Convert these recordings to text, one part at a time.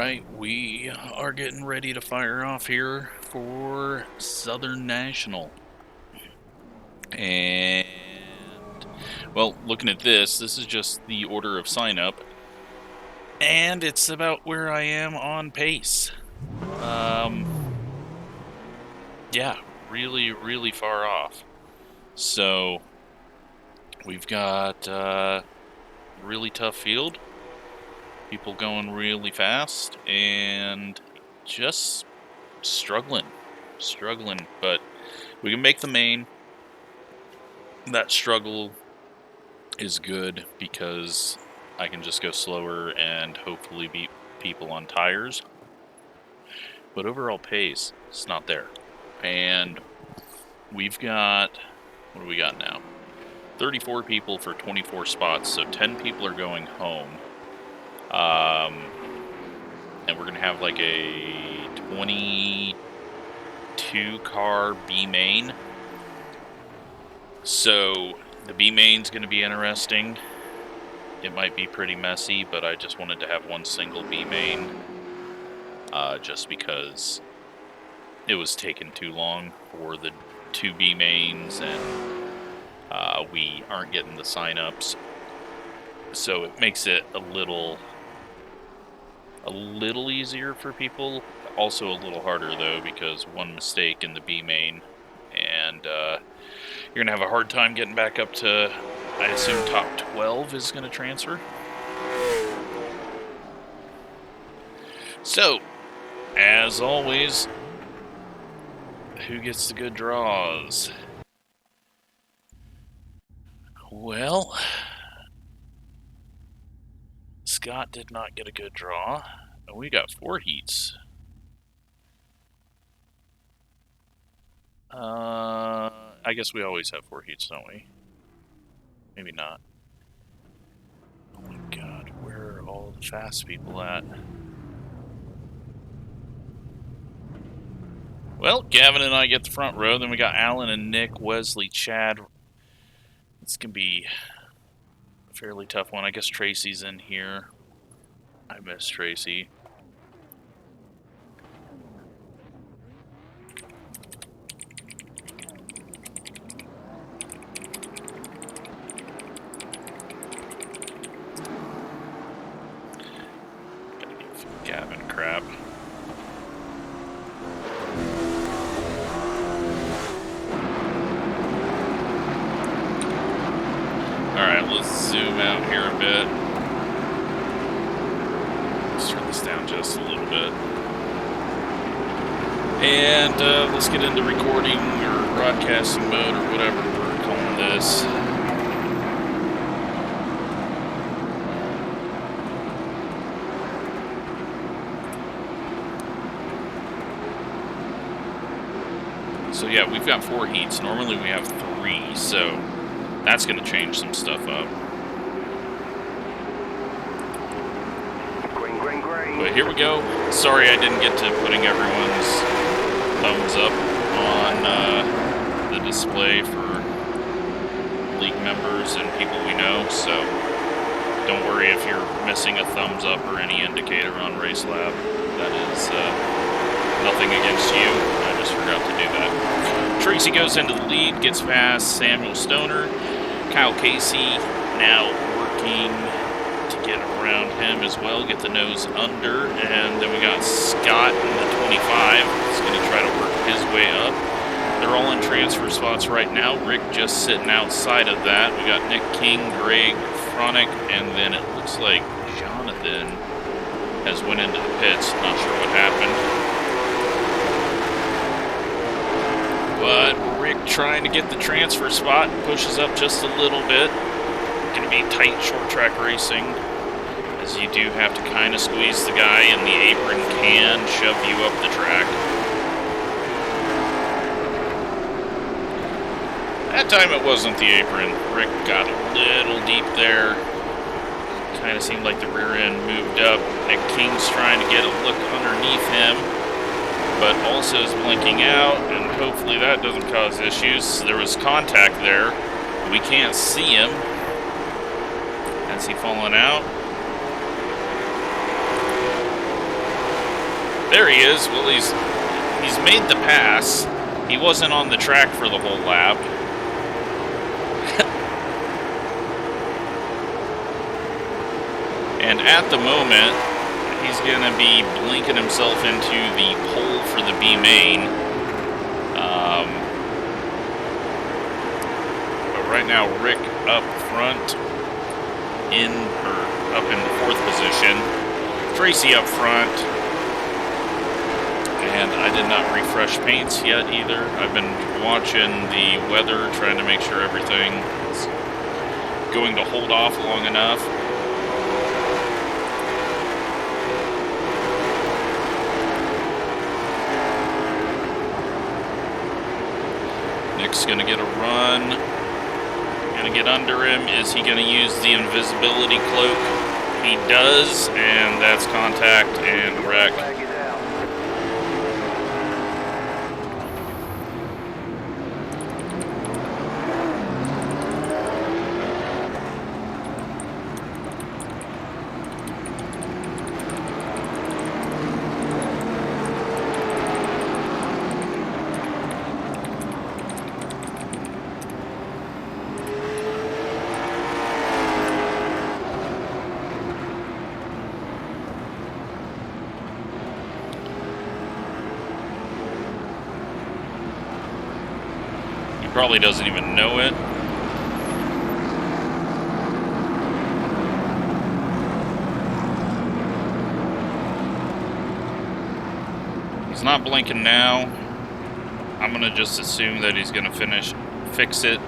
Alright, we are getting ready to fire off here for Southern National. And, well, looking at this is just the order of sign up. And it's about where I am on pace. Yeah, really far off. So, we've got a really tough field. People going really fast and just struggling, but we can make the main. That struggle is good because I can just go slower and hopefully beat people on tires. But overall pace, it's not there. And we've got, what do we got now? 34 people for 24 spots, so 10 people are going home. And we're going to have like a 22 car B main. So the B main's going to be interesting. It might be pretty messy, but I just wanted to have one single B main. Just because it was taking too long for the two B mains and we aren't getting the sign-ups. So it makes it a little easier for people. Also a little harder though, because one mistake in the B main and you're gonna have a hard time getting back up to, I assume top 12 is gonna transfer. So, as always, who gets the good draws? Well, Scott did not get a good draw. And we got 4 heats. I guess we always have 4 heats, don't we? Maybe not. Oh my god, where are all the fast people at? Well, Gavin and I get the front row. Then we got Alan and Nick, Wesley, Chad. It's going to be a fairly tough one. I guess Tracy's in here. I miss Tracy. Gotta give Gavin crap. Alright, let's zoom out here a bit. Let's turn this down just a little bit. And let's get into recording or broadcasting mode or whatever we're calling this. So yeah, we've got 4 heats. Normally we have 3, so that's going to change some stuff up. But here we go. Sorry I didn't get to putting everyone's thumbs up on the display for league members and people we know, so don't worry if you're missing a thumbs up or any indicator on Racelab. That is nothing against you. I just forgot to do that. Tracy goes into the lead, gets past Samuel Stoner. Kyle Casey now working to get around him as well, get the nose under, and then we got Scott in the 25. He's going to try to work his way up. They're all in transfer spots right now. Rick just sitting outside of that. We got Nick King, Greg, Fronic, and then it looks like Jonathan has went into the pits. Not sure what happened. But Rick trying to get the transfer spot, pushes up just a little bit. Going to be tight short track racing, as you do have to kind of squeeze the guy, and the apron can shove you up the track. That time it wasn't the apron. Rick got a little deep there. Kind of seemed like the rear end moved up. Nick King's trying to get a look underneath him, but also is blinking out, and hopefully that doesn't cause issues. There was contact there. We can't see him. Has he fallen out? There he is. Well, he's made the pass. He wasn't on the track for the whole lap. And at the moment, he's going to be blinking himself into the pole for the B main. But right now, Rick up front, up in the 4th position. Tracy up front. And I did not refresh paints yet either. I've been watching the weather, trying to make sure everything is going to hold off long enough. Nick's gonna get a run. Gonna get under him. Is he gonna use the invisibility cloak? He does, and that's contact and wreck. Probably doesn't even know it. He's not blinking now. I'm gonna just assume that he's gonna fix it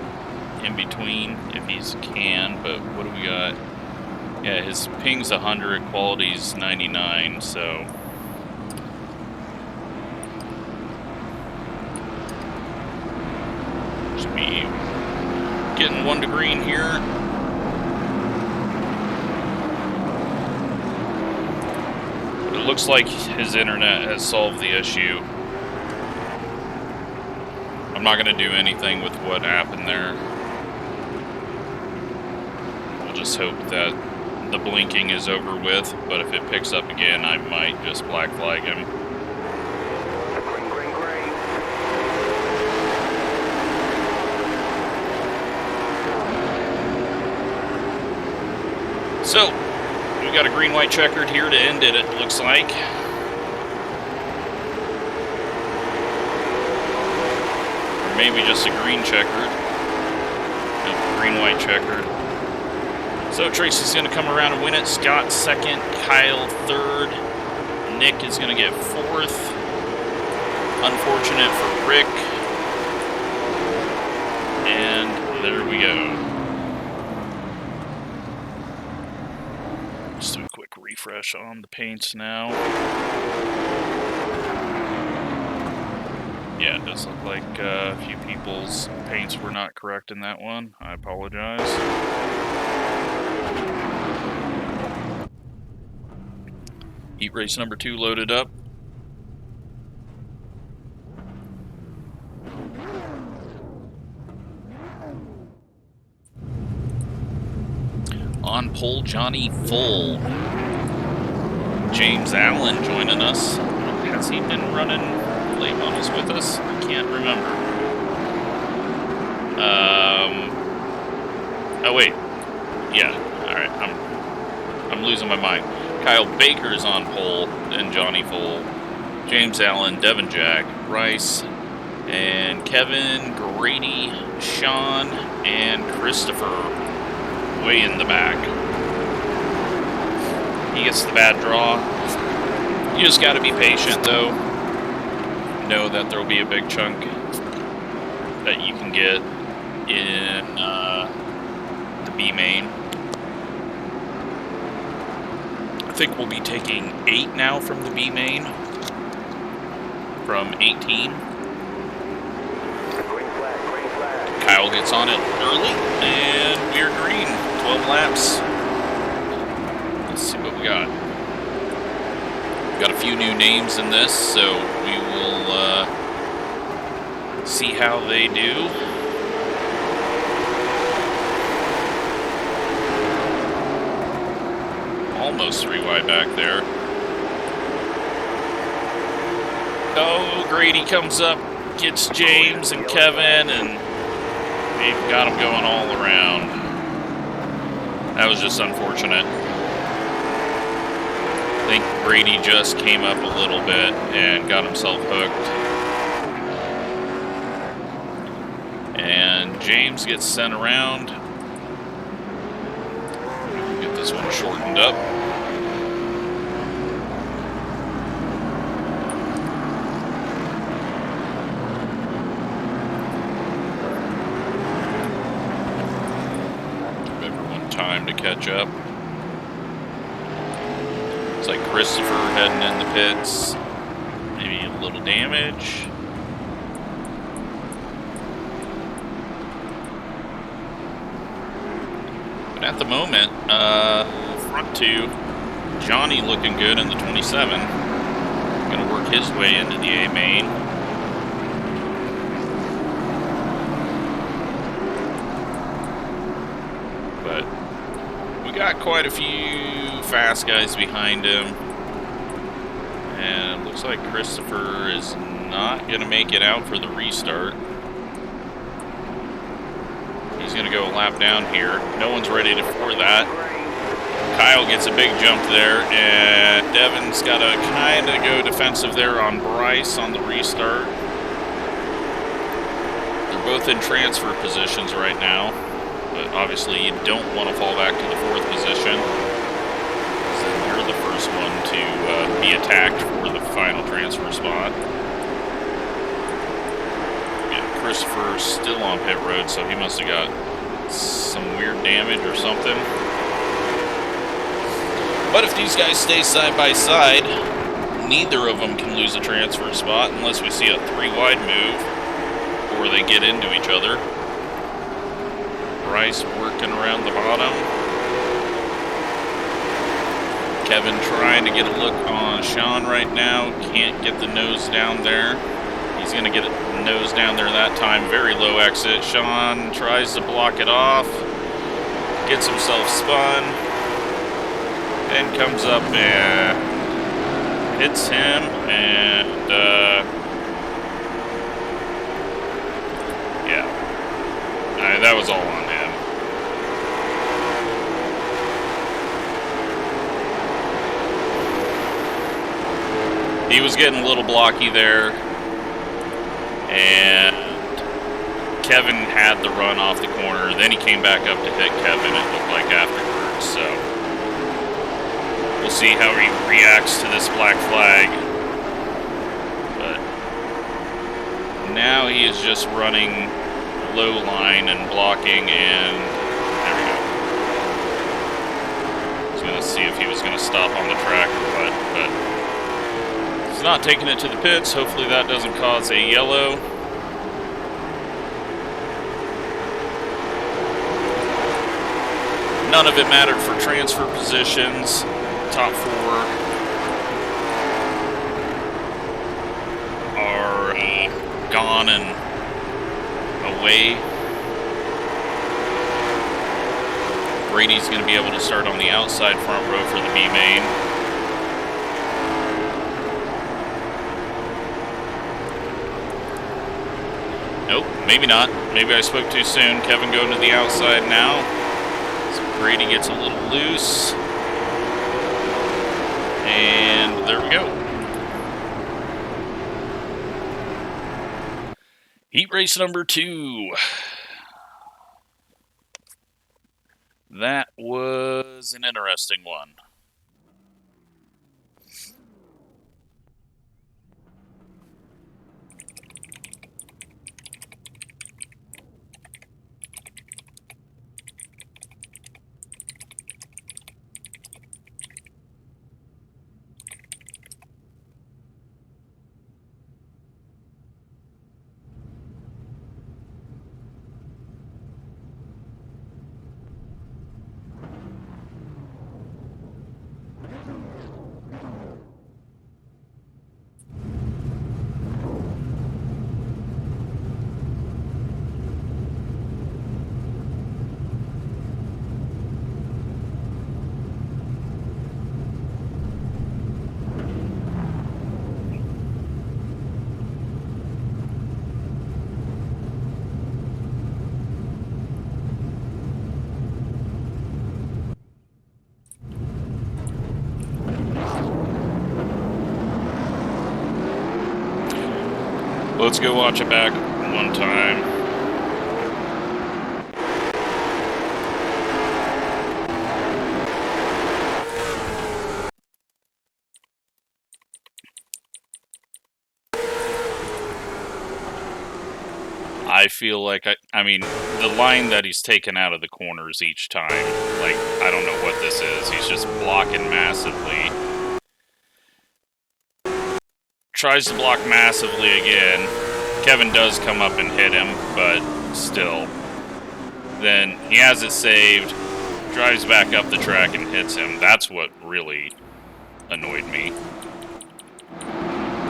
in between if he can, but what do we got? Yeah, his ping's 100, quality's 99, so should be getting 1 to green here. But it looks like his internet has solved the issue. I'm not going to do anything with what happened there. We'll just hope that the blinking is over with, but if it picks up again, I might just black flag him. So, we got a green-white checkered here to end it, it looks like. Or maybe just a green checkered. No, green-white checkered. So, Tracy's going to come around and win it. Scott second, Kyle third. Nick is going to get 4th. Unfortunate for Rick. And there we go. Just do a quick refresh on the paints now. Yeah, it does look like a few people's paints were not correct in that one. I apologize. Heat race number 2 loaded up. On pole, Johnny Full. James Allen joining us. Has he been running late models with us? I can't remember. Oh wait. Yeah. All right. I'm losing my mind. Kyle Baker's on pole, and Johnny Full, James Allen, Devin Jack, Rice, and Kevin, Grady, Sean, and Christopher. Way in the back. He gets the bad draw. You just gotta be patient though. Know that there'll be a big chunk that you can get in the B main. I think we'll be taking 8 now from the B main. From 18. Kyle gets on it early, and we're green. 12 laps. Let's see what we got. We've got a few new names in this, so we will see how they do. Almost 3 wide back there. Oh, Grady comes up, gets James and Kevin, and we've got them going all around. That was just unfortunate. I think Grady just came up a little bit and got himself hooked. And James gets sent around. Get this one shortened up. Give everyone time to catch up. It's like Christopher heading in the pits. Maybe a little damage. At the moment, front two, Johnny looking good in the 27. Gonna work his way into the A main. But we got quite a few fast guys behind him. And it looks like Christopher is not gonna make it out for the restart. He's going to go a lap down here. No one's ready for that. Kyle gets a big jump there, and Devin's got to kind of go defensive there on Bryce on the restart. They're both in transfer positions right now, but obviously you don't want to fall back to the 4th position. So you're the first one to be attacked for the final transfer spot. Christopher's still on pit road, so he must have got some weird damage or something. But if these guys stay side by side, neither of them can lose a transfer spot unless we see a 3-wide move or they get into each other. Bryce working around the bottom. Kevin trying to get a look on Sean right now. Can't get the nose down there. He's going to get it nose down there that time. Very low exit. Sean tries to block it off. Gets himself spun. Then comes up and hits him. And, yeah. That was all on him. He was getting a little blocky there. And Kevin had the run off the corner. Then he came back up to hit Kevin, it looked like, afterwards. So we'll see how he reacts to this black flag. But now he is just running low line and blocking, and there we go. I was going to see if he was going to stop on the track or what, but he's not taking it to the pits. Hopefully that doesn't cause a yellow. None of it mattered for transfer positions. Top 4 are gone and away. Brady's going to be able to start on the outside front row for the B main. Nope, maybe not. Maybe I spoke too soon. Kevin going to the outside now. So Brady gets a little loose. And there we go. Heat race number 2. That was an interesting one. Let's go watch it back one time. I feel like, I mean, the line that he's taken out of the corners each time, like, I don't know what this is. He's just blocking massively. Tries to block massively again. Kevin does come up and hit him, but still. Then he has it saved, drives back up the track and hits him. That's what really annoyed me.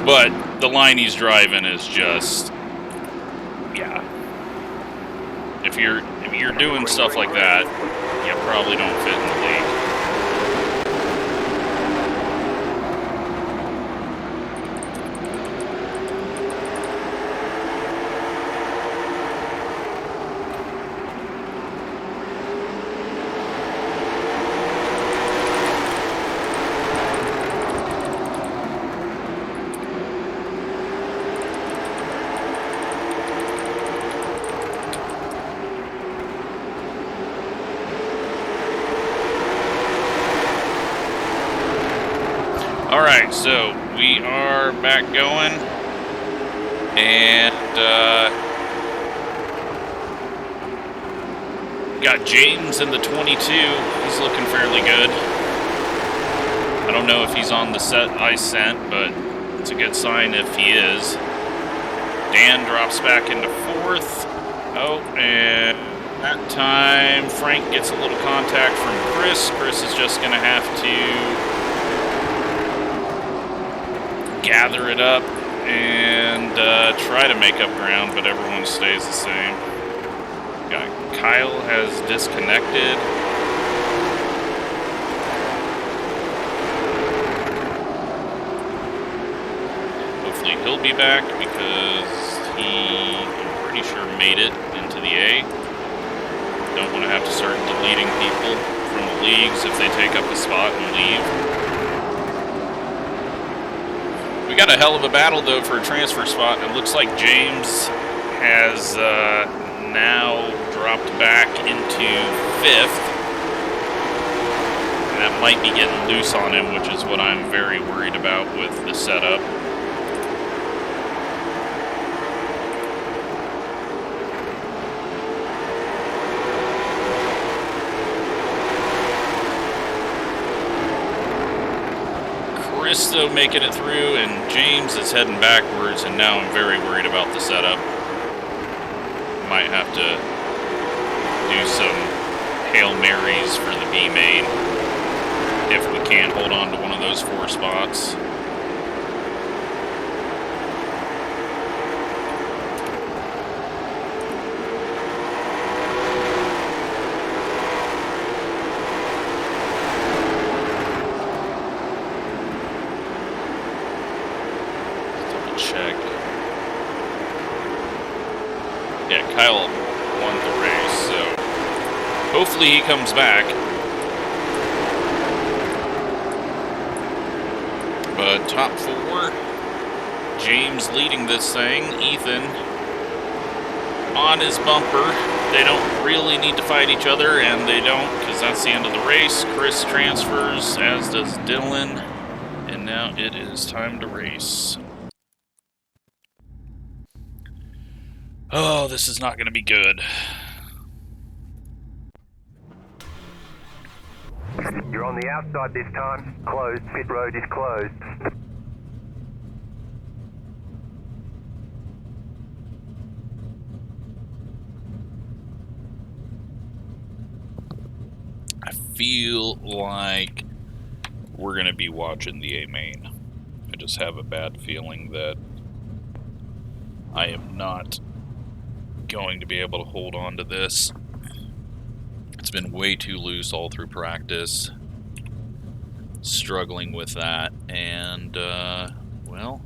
But the line he's driving is just... yeah. If you're doing stuff like that, you probably don't fit in the league. Alright, so we are back going, and got James in the 22. He's looking fairly good. I don't know if he's on the set I sent, but it's a good sign if he is. Dan drops back into 4th. Oh, and that time Frank gets a little contact from Chris. Chris is just going to have to gather it up and try to make up ground, but everyone stays the same. Kyle has disconnected. Hopefully he'll be back because he, I'm pretty sure, made it into the A. Don't want to have to start deleting people from the leagues if they take up a spot and leave. We got a hell of a battle, though, for a transfer spot. It looks like James has now dropped back into 5th. And that might be getting loose on him, which is what I'm very worried about with the setup. Though making it through, and James is heading backwards, and now I'm very worried about the setup. Might have to do some Hail Marys for the B main if we can't hold on to one of those 4 spots. Kyle won the race, so hopefully he comes back. But top 4, James leading this thing, Ethan on his bumper. They don't really need to fight each other, and they don't, because that's the end of the race. Chris transfers, as does Dylan, and now it is time to race. Oh, this is not going to be good. You're on the outside this time. Closed. Pit road is closed. I feel like we're going to be watching the A main. I just have a bad feeling that I am not going to be able to hold on to this. It's been way too loose all through practice. Struggling with that, and well,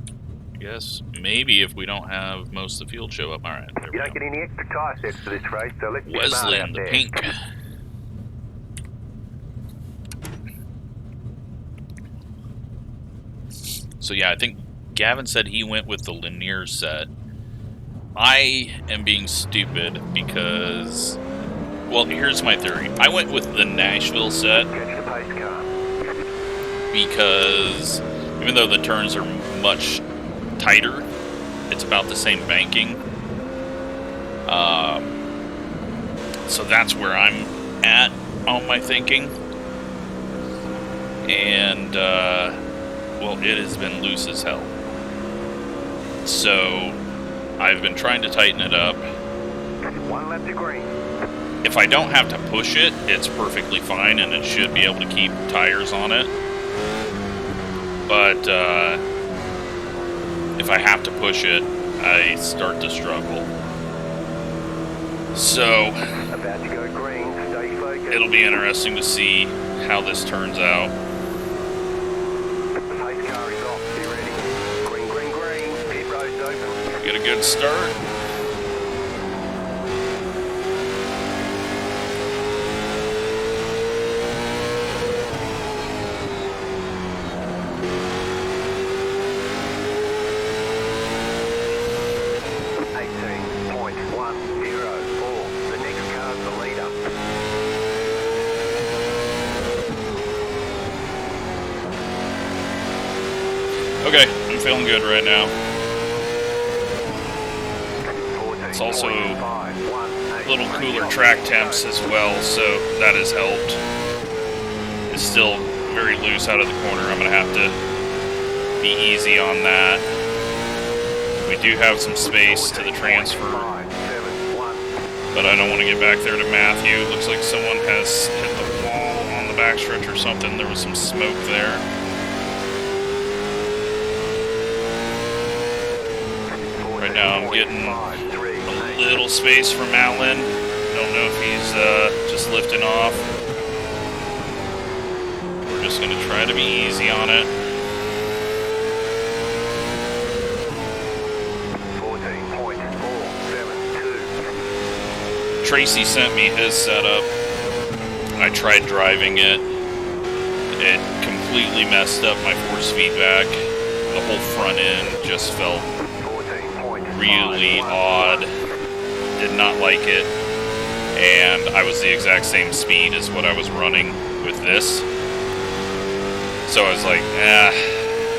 I guess maybe if we don't have most of the field show up. All right, there we go. You don't get any extra tire sets for this race, so let's get Wesley out in the there. pink. So yeah, I think Gavin said he went with the linear set. I am being stupid because, well, here's my theory. I went with the Nashville set Catch the pace car. because even though the turns are much tighter, it's about the same banking. So that's where I'm at on my thinking. And, well, it has been loose as hell. So I've been trying to tighten it up. 1 lap to green. If I don't have to push it, it's perfectly fine, and it should be able to keep tires on it. But if I have to push it, I start to struggle. So About to go green. Stay focused. it'll be interesting to see how this turns out. The pace car is off. Be ready. Green, green, green. Pit road's open. Get a good start. Okay, I'm feeling good right now. It's also a little cooler track temps as well, so that has helped. It's still very loose out of the corner. I'm going to have to be easy on that. We do have some space to the transfer, but I don't want to get back there to Matthew. Looks like someone has hit the wall on the backstretch or something. There was some smoke there. Right now I'm getting a little space from Alan. Don't know if he's just lifting off. We're just going to try to be easy on it. 14.472. Tracy sent me his setup. I tried driving it. It completely messed up my force feedback. The whole front end just felt really odd. Did not like it. And I was the exact same speed as what I was running with this. So I was like,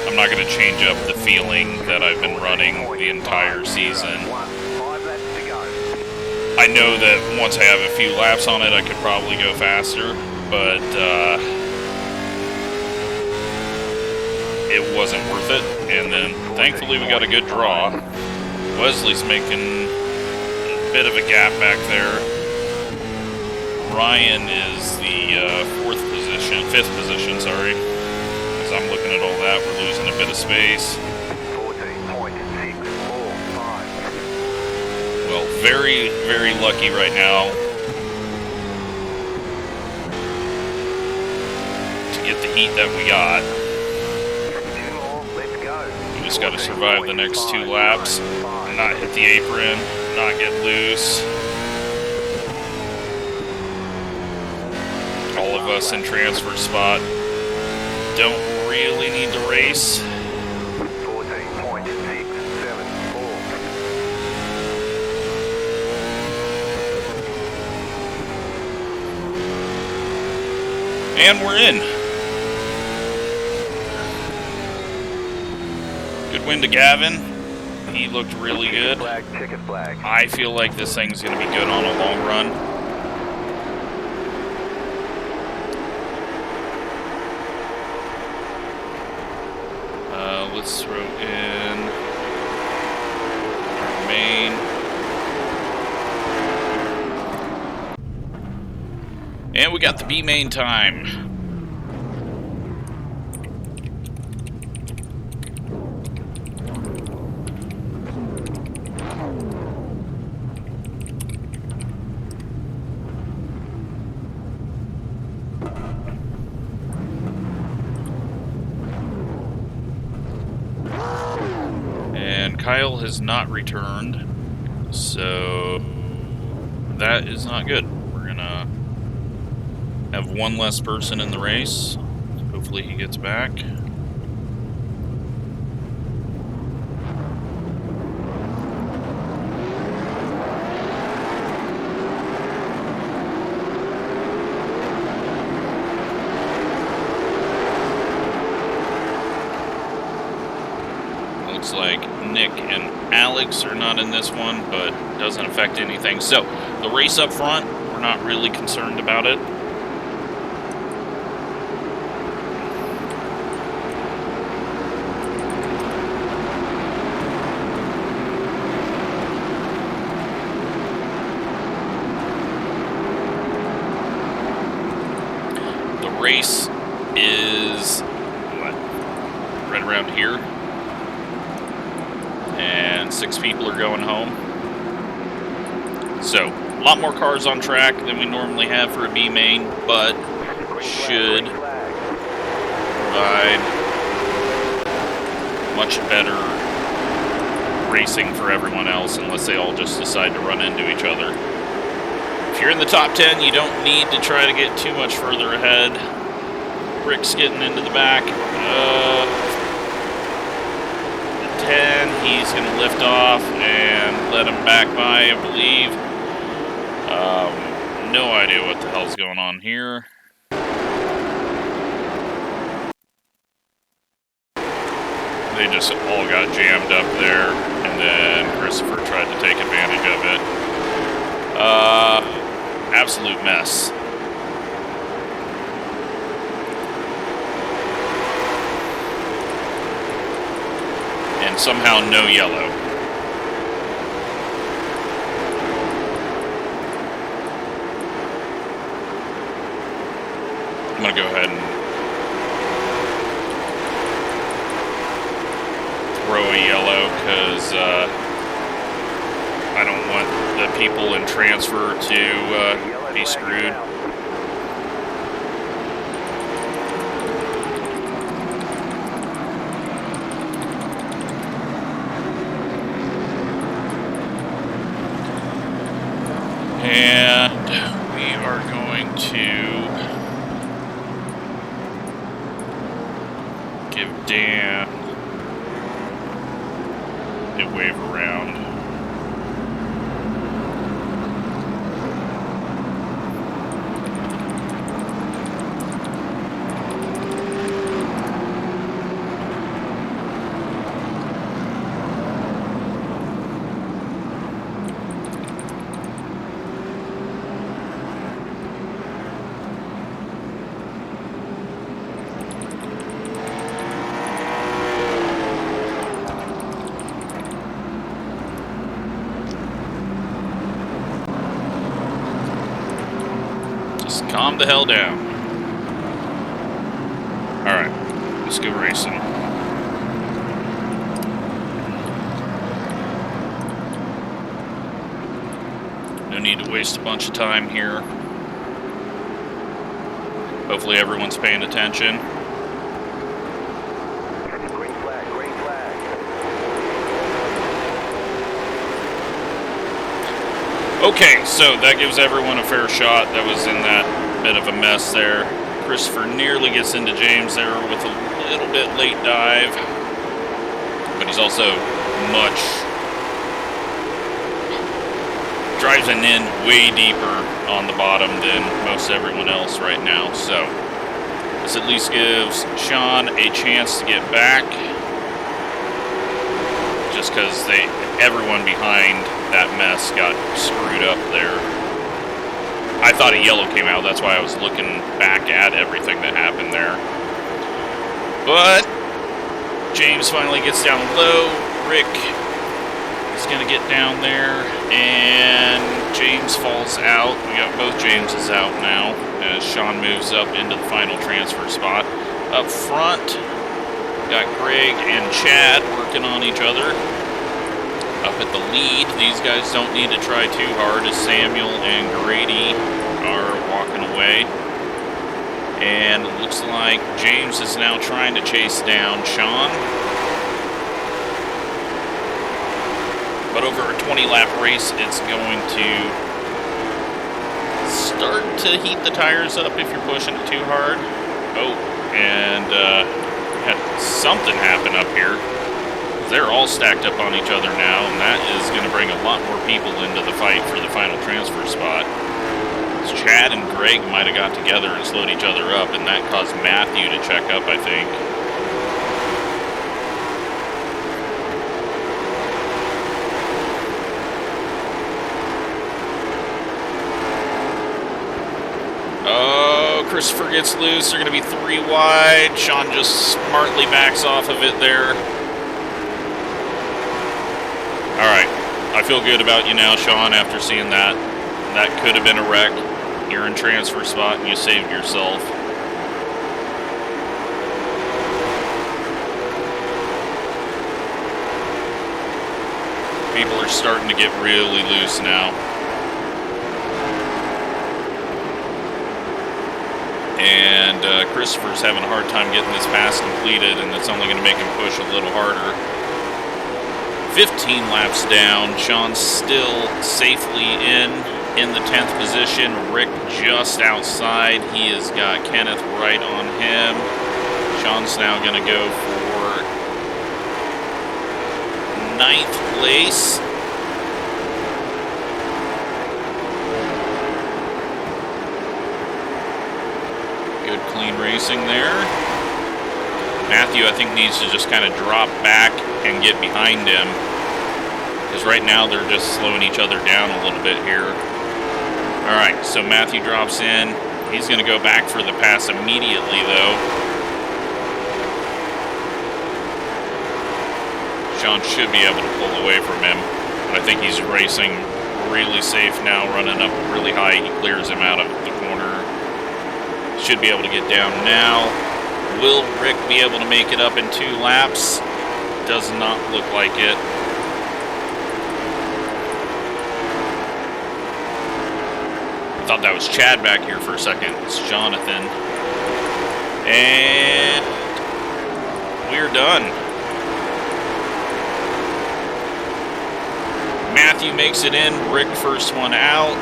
I'm not going to change up the feeling that I've been running the entire season. I know that once I have a few laps on it, I could probably go faster, but it wasn't worth it. And then thankfully we got a good draw. Wesley's making a bit of a gap back there. Ryan is the fifth position, sorry. As I'm looking at all that, we're losing a bit of space. 14.645. Well, very, very lucky right now to get the heat that we got. We just got to survive the next 2 laps, not hit the apron, not get loose. All of us in transfer spot don't really need to race. 14.674. And we're in. Good win to Gavin. He looked really good. I feel like this thing's going to be good on a long run. Let's throw in our main. And we got the B main time. Kyle has not returned, so that is not good. We're gonna have one less person in the race. Hopefully he gets back. looks like Nick and Alex are not in this one, but doesn't affect anything. So, the race up front, we're not really concerned about it. The race is, what, right around here? And 6 people are going home. So, a lot more cars on track than we normally have for a B main, but should provide much better racing for everyone else, unless they all just decide to run into each other. If you're in the top 10, you don't need to try to get too much further ahead. Rick's getting into the back. 10, he's going to lift off and let him back by, I believe. No idea what the hell's going on here. They just all got jammed up there, and then Christopher tried to take advantage of it. Absolute mess. And somehow no yellow. I'm gonna go ahead and throw a yellow because I don't want the people in transfer to be screwed. And we are going to give Dan a wave around. Calm the hell down. Alright, let's go racing. No need to waste a bunch of time here. Hopefully everyone's paying attention. Green flag, green flag. Okay, so that gives everyone a fair shot that was in that bit of a mess there. Christopher nearly gets into James there with a little bit late dive, but he's also driving in way deeper on the bottom than most everyone else right now. So this at least gives Sean a chance to get back, just because everyone behind that mess got screwed up there. I thought a yellow came out, that's why I was looking back at everything that happened there. But James finally gets down low. Rick is going to get down there, and James falls out. We got both Jameses out now as Sean moves up into the final transfer spot. Up front, got Greg and Chad working on each other. Up at the lead, these guys don't need to try too hard as Samuel and Grady are walking away. And it looks like James is now trying to chase down Sean. But over a 20-lap race, it's going to start to heat the tires up if you're pushing it too hard. Oh, and had something happen up here. They're all stacked up on each other now, and that is going to bring a lot more people into the fight for the final transfer spot. Chad and Greg might have got together and slowed each other up, and that caused Matthew to check up, I think. Christopher gets loose. They're going to be 3 wide. Sean just smartly backs off of it there. All right. I feel good about you now, Sean, after seeing that. That could have been a wreck. You're in transfer spot and you saved yourself. People are starting to get really loose now. And Christopher's having a hard time getting this pass completed, and it's only going to make him push a little harder. 15 laps down. Sean's still safely in the 10th position. Rick just outside. He has got Kenneth right on him. Sean's now going to go for 9th place. Good clean racing there. Matthew, I think, needs to just kind of drop back and get behind him, because right now they're just slowing each other down a little bit here. All right, so Matthew drops in. He's going to go back for the pass immediately, though. Sean should be able to pull away from him, but I think he's racing really safe now, running up really high. He clears him out of the corner. Should be able to get down now. Will Rick be able to make it up in 2 laps? Does not look like it. I thought that was Chad back here for a second. It's Jonathan. And we're done. Matthew makes it in. Rick first one out.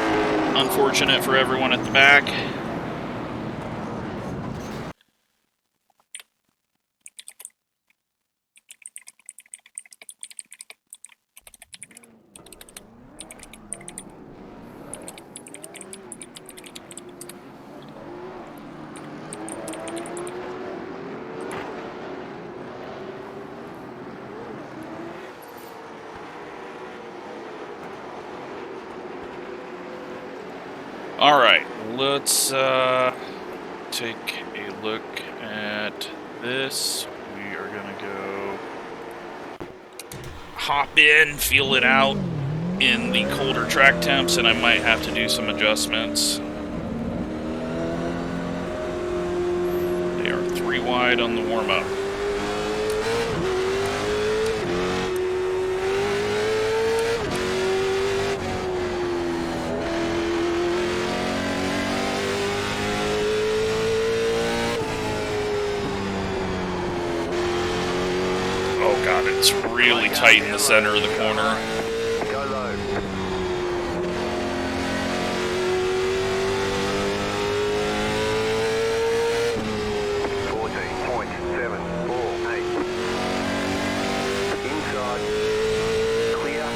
Unfortunate for everyone at the back. All right, let's take a look at this. We are gonna go hop in, feel it out in the colder track temps, and I might have to do some adjustments. They are 3 wide on the warm-up. It's really tight in the center of the corner. Go low. 14.748. Inside. Clear.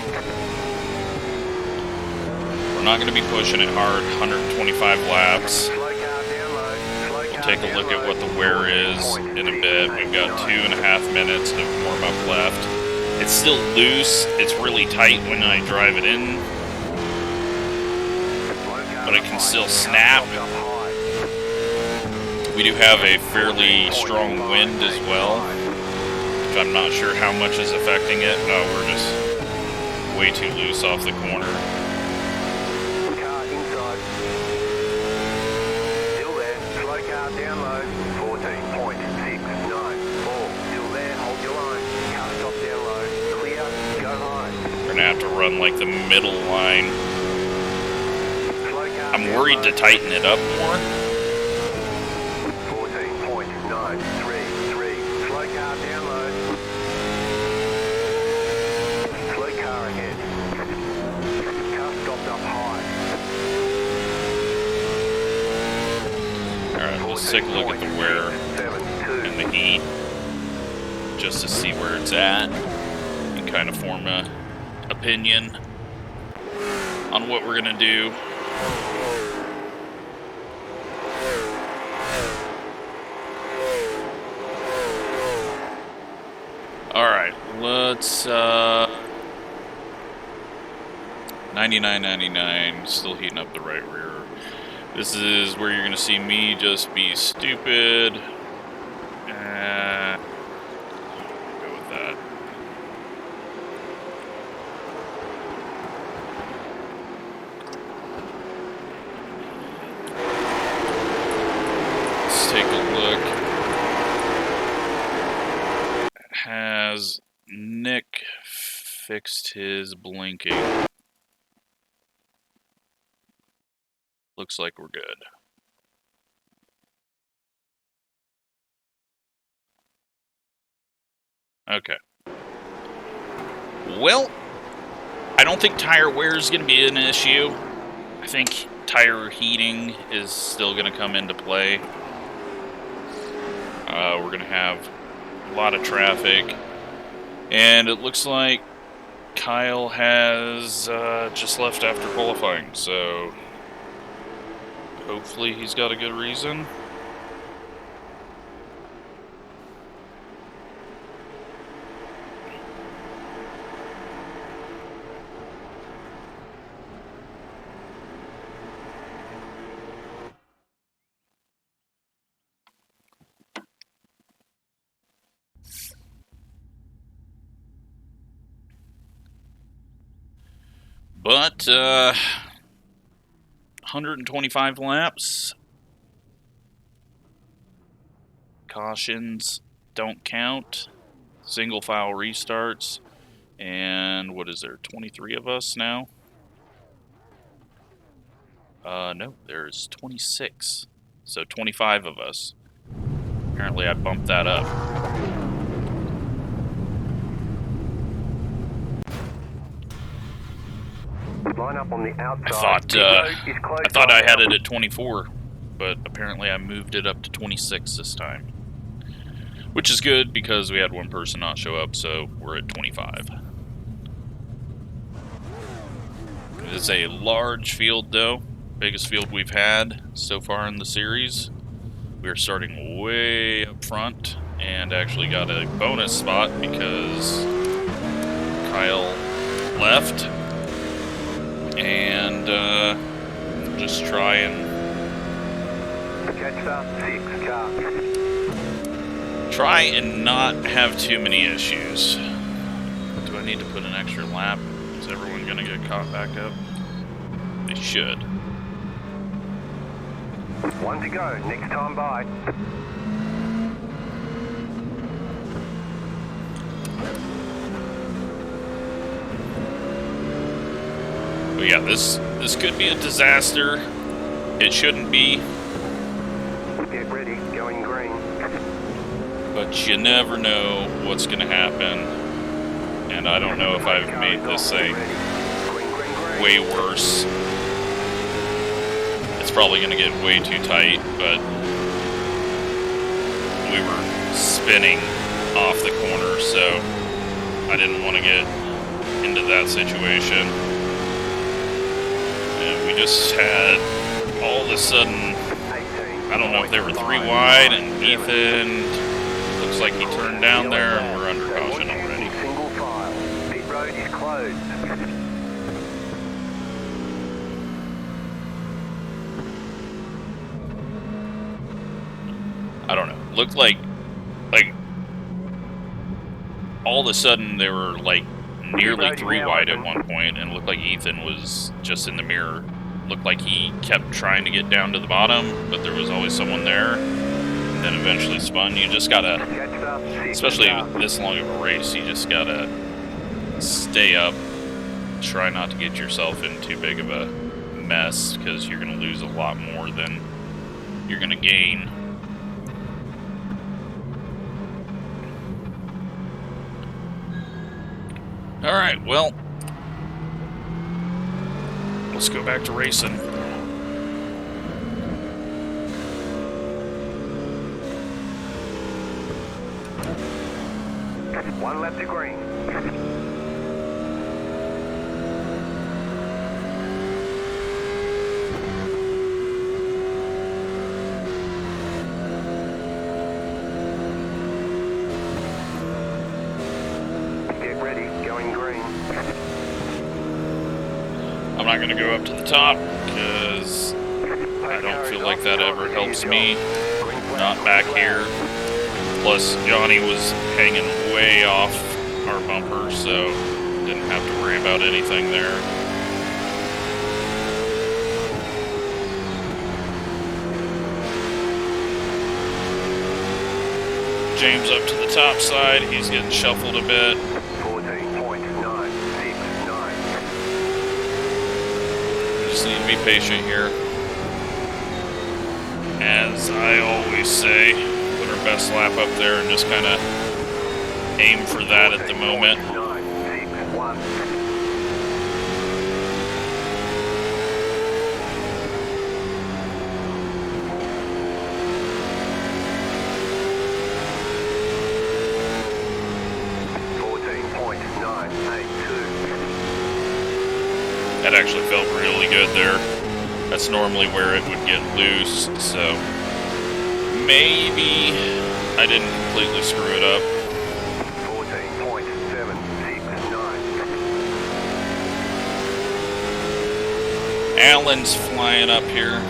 We're not going to be pushing it hard. 125 laps. Slow car down low. Slow car Take a look at what the wear is in a bit. We've got 2.5 minutes of warm-up left. It's still loose. It's really tight when I drive it in, but it can still snap. We do have a fairly strong wind as well, which I'm not sure how much is affecting it. No, we're just way too loose off the corner. Car inside. Still there. Slow car down low. 14.694. Still there. Hold your line. Car stop down low. Clear. Go high. We're gonna have to run like the middle line. Slow car I'm down worried low. to tighten it up more. 14.933. Slow car down low. Slow car ahead. Car stopped up high. Alright, let's take a look at the wear 14.72. and the heat, just to see where it's at, and kind of form a opinion on what we're gonna do. Alright, let's 99.99, still heating up the right rear. This is where you're gonna see me just be stupid. Go with that. Let's take a look. Has Nick fixed his blinking? Looks like we're good. Okay. Well, I don't think tire wear is going to be an issue. I think tire heating is still going to come into play. We're going to have a lot of traffic. And it looks like Kyle has just left after qualifying, so hopefully he's got a good reason. But 125 laps. Cautions don't count. Single file restarts. And what is there? 23 of us now? No, there's 26. So 25 of us. Apparently I bumped that up. Line up on the outside. I thought I had it at 24, but apparently I moved it up to 26 this time. Which is good because we had one person not show up, so we're at 25. It is a large field though, biggest field we've had so far in the series. We are starting way up front and actually got a bonus spot because Kyle left. And just try and not have too many issues. Do I need to put an extra lap? Is everyone gonna get caught back up? They should. One to go, next time by. But yeah, this could be a disaster. It shouldn't be. Get ready, going green. But you never know what's gonna happen. And I don't know if I've made this thing way worse. It's probably gonna get way too tight, but we were spinning off the corner, so I didn't want to get into that situation. And we just had, all of a sudden, I don't know if they were 3 wide, and Ethan, looks like he turned down there, and we're under caution already. Single file. Pit road is closed. I don't know. Looked like all of a sudden they were like nearly 3 wide at one point, and it looked like Ethan was just in the mirror. Looked like he kept trying to get down to the bottom, but there was always someone there. And then eventually spun. You just gotta, especially this long of a race, you just gotta stay up. Try not to get yourself in too big of a mess, because you're gonna lose a lot more than you're gonna gain. Alright, well, let's go back to racing. One lap to green. Get ready, going green. I'm not going to go up to the top because I don't feel like that ever helps me. Not back here. Plus, Johnny was hanging way off our bumper, so didn't have to worry about anything there. James up to the top side, he's getting shuffled a bit. 14.969. We just need to be patient here. As I always say, put our best lap up there and just kind of aim for that at the moment. 961. 14.982. That actually felt really good there. That's normally where it would get loose, so maybe I didn't completely screw it up. 14.769. Alan's flying up here.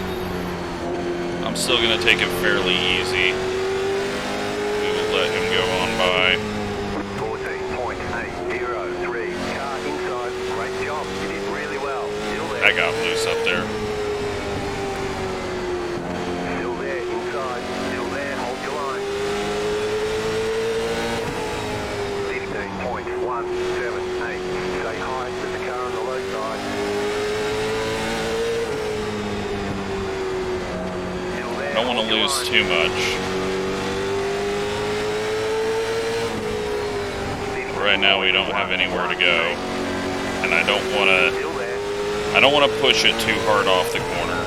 I'm still going to take it fairly easy. We will let him go on by. 14.803. Car inside. Great job. You did really well. Still there. I got loose up there. Still there inside. Still there. Hold your line. 15.178. Stay high with the car on the low side. I don't want to lose too much. Right now we don't have anywhere to go, and I don't want to push it too hard off the corner,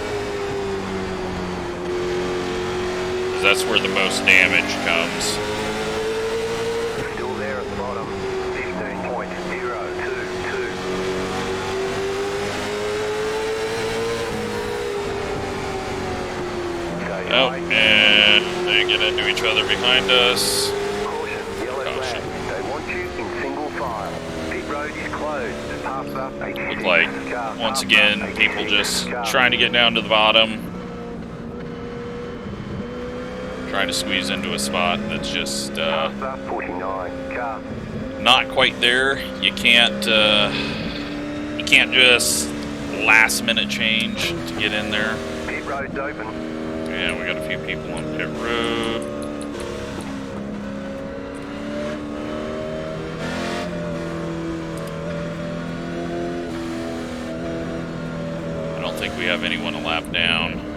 because that's where the most damage comes. Still there at the bottom. 15.022. Oh, and they get into each other behind us. Caution, yellow flag. They want you in single file. Pit road is closed. Pass up 86. Look like, once again, people just trying to get down to the bottom. Trying to squeeze into a spot that's just Pass up 49. Car. not quite there. You can't just last minute change to get in there. Pit road's open. Yeah, we got a few people on pit road. I don't think we have anyone a lap down.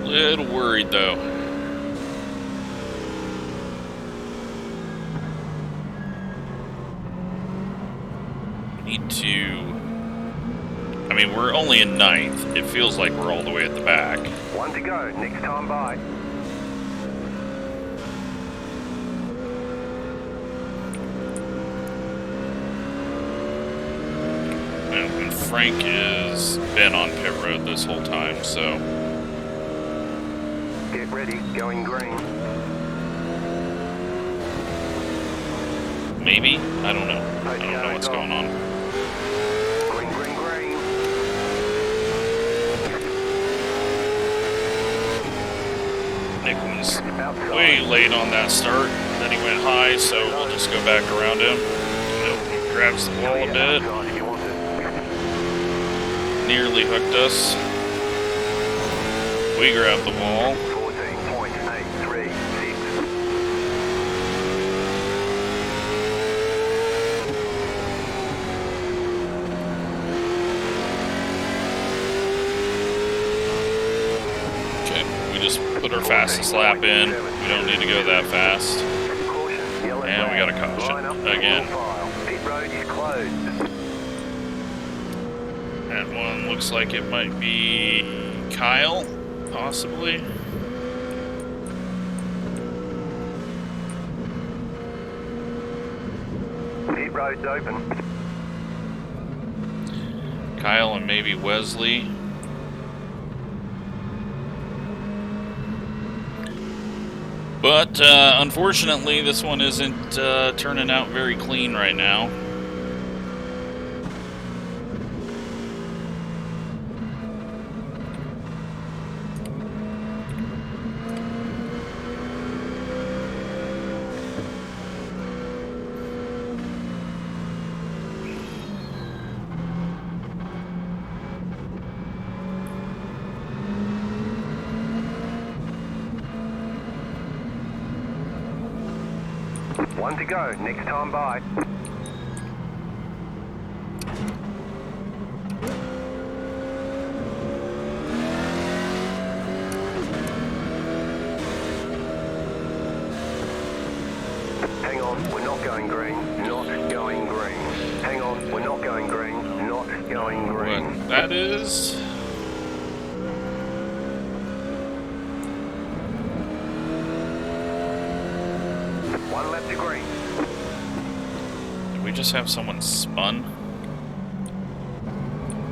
Little worried though. Need to... I mean, we're only in 9th. It feels like we're all the way at the back. One to go. Next time by. And Frank has been on pit road this whole time, so... Get ready. Going green. Maybe? I don't know. I don't know what's going on. Green, green, green. Nick was way late on that start. Then he went high, so we'll just go back around him. Nope, grabs the wall a bit. Nearly hooked us. We grabbed the wall. 14.836. Okay, we just put our fastest lap in. We don't need to go that fast. And we got a caution again. Pit road is closed. That one looks like it might be Kyle, possibly. Pit road's open. Kyle and maybe Wesley. But unfortunately, this one isn't turning out very clean right now. One to go, next time by. Hang on, we're not going green, not going green. Hang on, we're not going green, not going green. What that is? One left to green. Did we just have someone spun?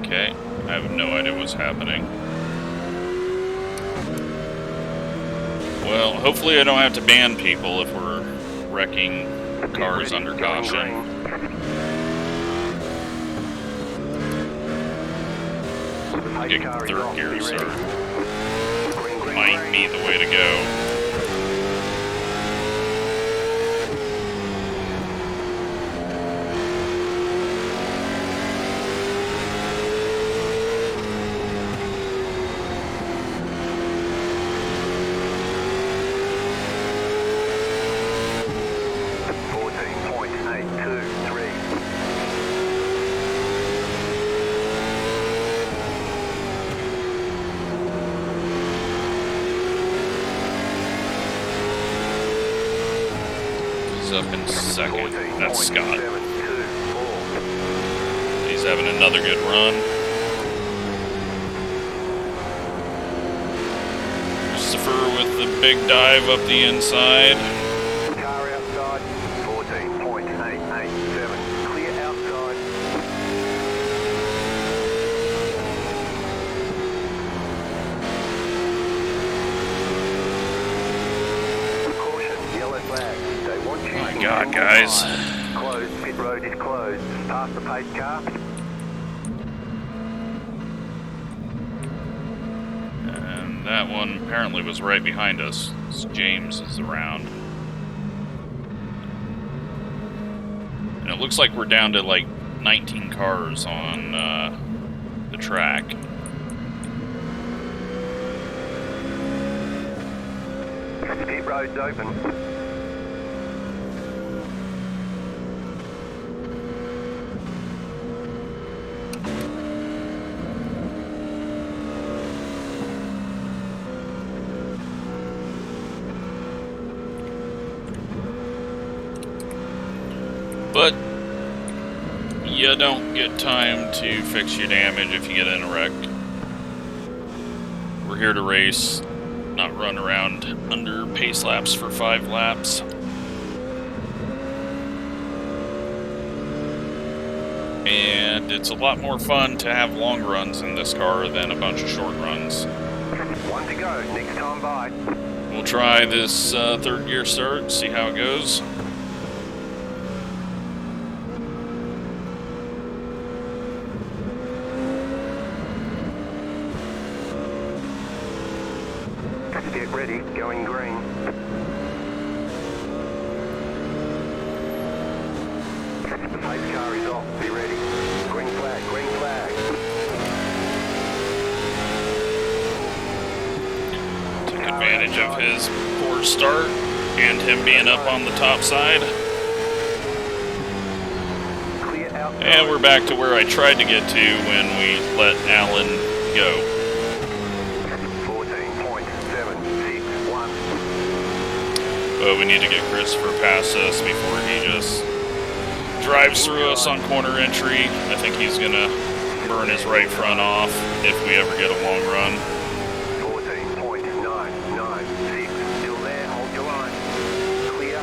Okay, I have no idea what's happening. Well, hopefully I don't have to ban people if we're wrecking cars under caution. Getting third gear, so might be the way to go. Up in second. That's Scott. He's having another good run. Christopher with the big dive up the inside. Car outside, 14.887. Clear outside. Caution, yellow flag. They want you. My God, guys. Closed, pit road is closed. Past the pace car. And that one apparently was right behind us. James is around. And it looks like we're down to like 19 cars on the track. Pit road's open. But you don't get time to fix your damage if you get in a wreck. We're here to race, not run around under pace laps for 5 laps. And it's a lot more fun to have long runs in this car than a bunch of short runs. One to go, next time by. We'll try this third gear start, see how it goes. Get ready, going green. The pace car is off, be ready. Green flag, green flag. Took advantage of his poor start and him being up on the top side. Clear out. And we're back to where I tried to get to when we let Alan go. 14.761. But we need to get Christopher past us before he just drives through us on corner entry. I think he's gonna burn his right front off if we ever get a long run. 14.996. Still there, hold your line. Clear.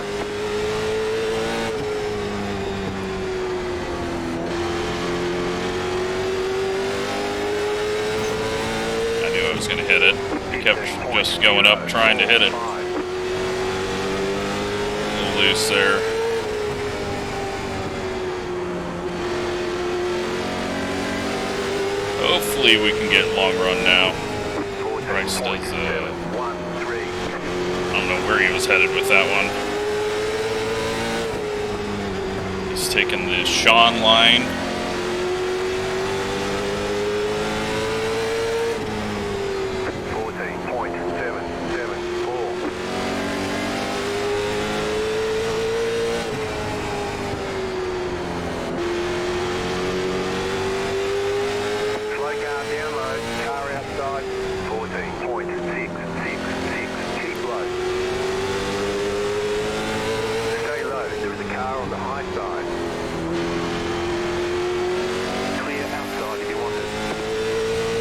I knew I was gonna hit it. He kept just going up trying to hit it. loose there. Hopefully we can get long run now. Bryce does, I don't know where he was headed with that one. He's taking the Sean line.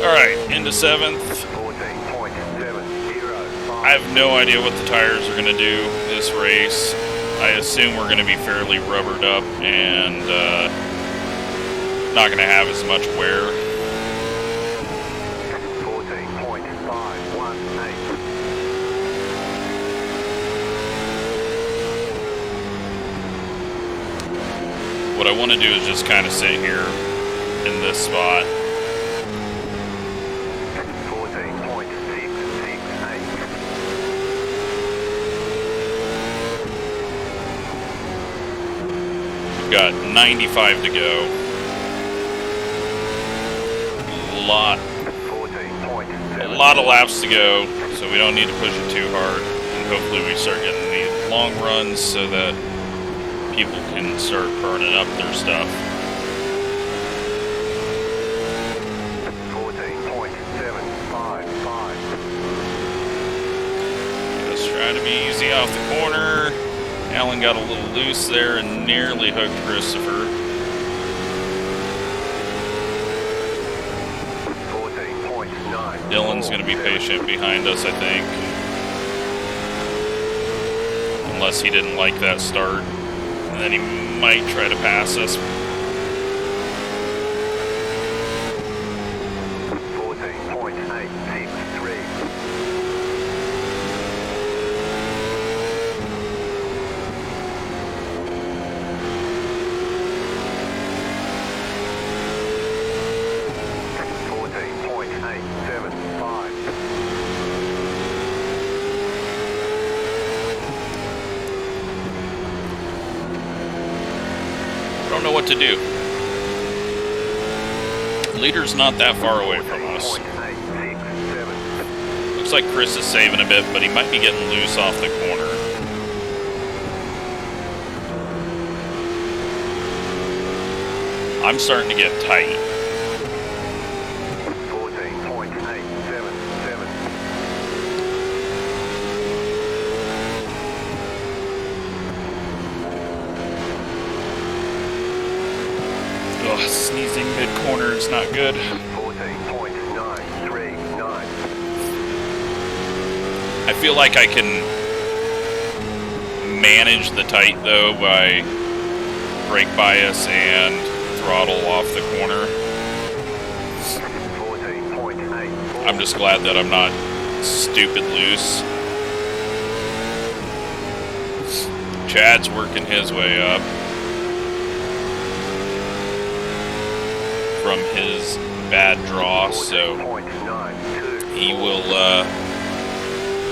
Alright, into 7th. I have no idea what the tires are going to do this race. I assume we're going to be fairly rubbered up and not going to have as much wear. 14.518. What I want to do is just kind of sit here in this spot. Got 95 to go. A lot of laps to go, so we don't need to push it too hard. And hopefully we start getting these long runs so that people can start burning up their stuff. 14.755. Let's try to be easy off the corner. Alan got a little loose there and nearly hooked Christopher. 14.9. Dylan's going to be patient behind us, I think. Unless he didn't like that start. And then he might try to pass us. 14.863. Don't know what to do. Leader's not that far away from us. Looks like Chris is saving a bit, but he might be getting loose off the corner. I'm starting to get tight. 14.877. Oh, sneezing mid-corner is not good. 14.939. I feel like I can manage the tight, though, by brake bias and throttle off the corner. 14.84. I'm just glad that I'm not stupid loose. Chad's working his way up from his bad draw, so he will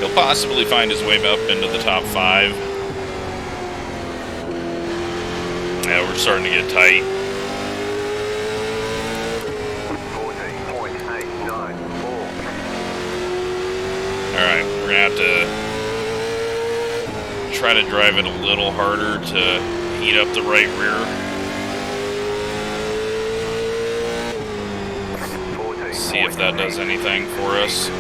he'll possibly find his way up into the top 5. Yeah, we're starting to get tight. 14.894. Alright, we're gonna have to try to drive it a little harder to heat up the right rear. See if that does anything for us.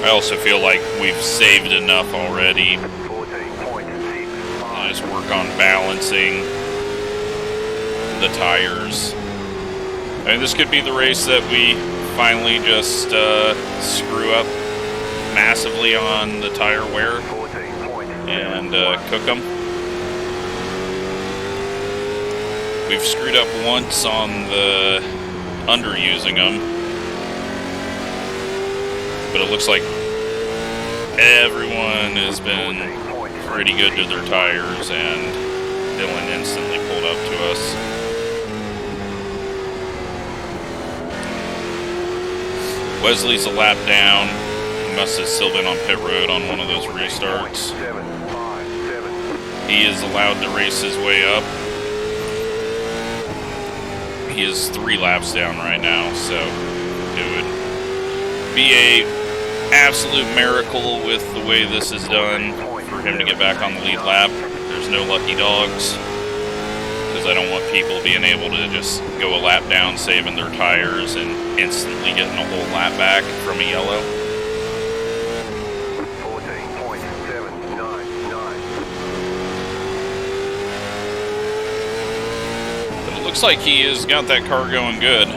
I also feel like we've saved enough already. Just work on balancing the tires. I mean, this could be the race that we finally just screw up massively on the tire wear and cook them. We've screwed up once on the underusing them, but it looks like everyone has been pretty good to their tires, and Dylan instantly pulled up to us. Wesley's a lap down. He must have still been on pit road on one of those restarts. He is allowed to race his way up. He is 3 laps down right now, so it would be a absolute miracle with the way this is done for him to get back on the lead lap. There's no lucky dogs, because I don't want people being able to just go a lap down, saving their tires, and instantly getting a whole lap back from a yellow. 14.799. But it looks like he has got that car going good.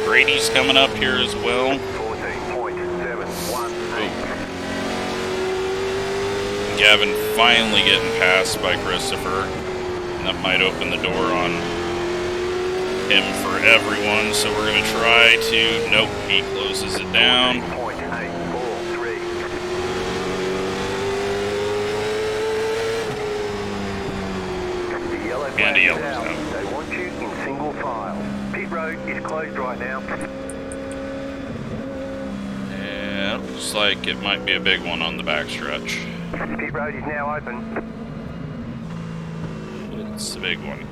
Brady's coming up here as well. 14.718. Gavin finally getting passed by Christopher. And that might open the door on him for everyone. So we're going to try to... Nope, he closes it down. 14.843. The yellow And the yellow's flag is out. out. They want you in single file. Pit road is closed right now. Yeah, looks like it might be a big one on the backstretch. Pit road is now open. It's a big one.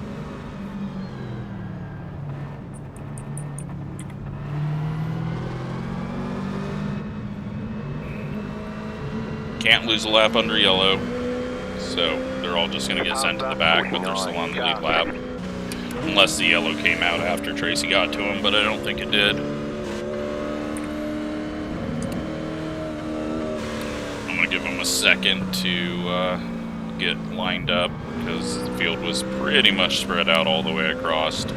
Can't lose a lap under yellow, so they're all just going to get sent to the back, but they're still on the lead lap. Unless the yellow came out after Tracy got to him, but I don't think it did. I'm going to give him a second to get lined up, because the field was pretty much spread out all the way across. I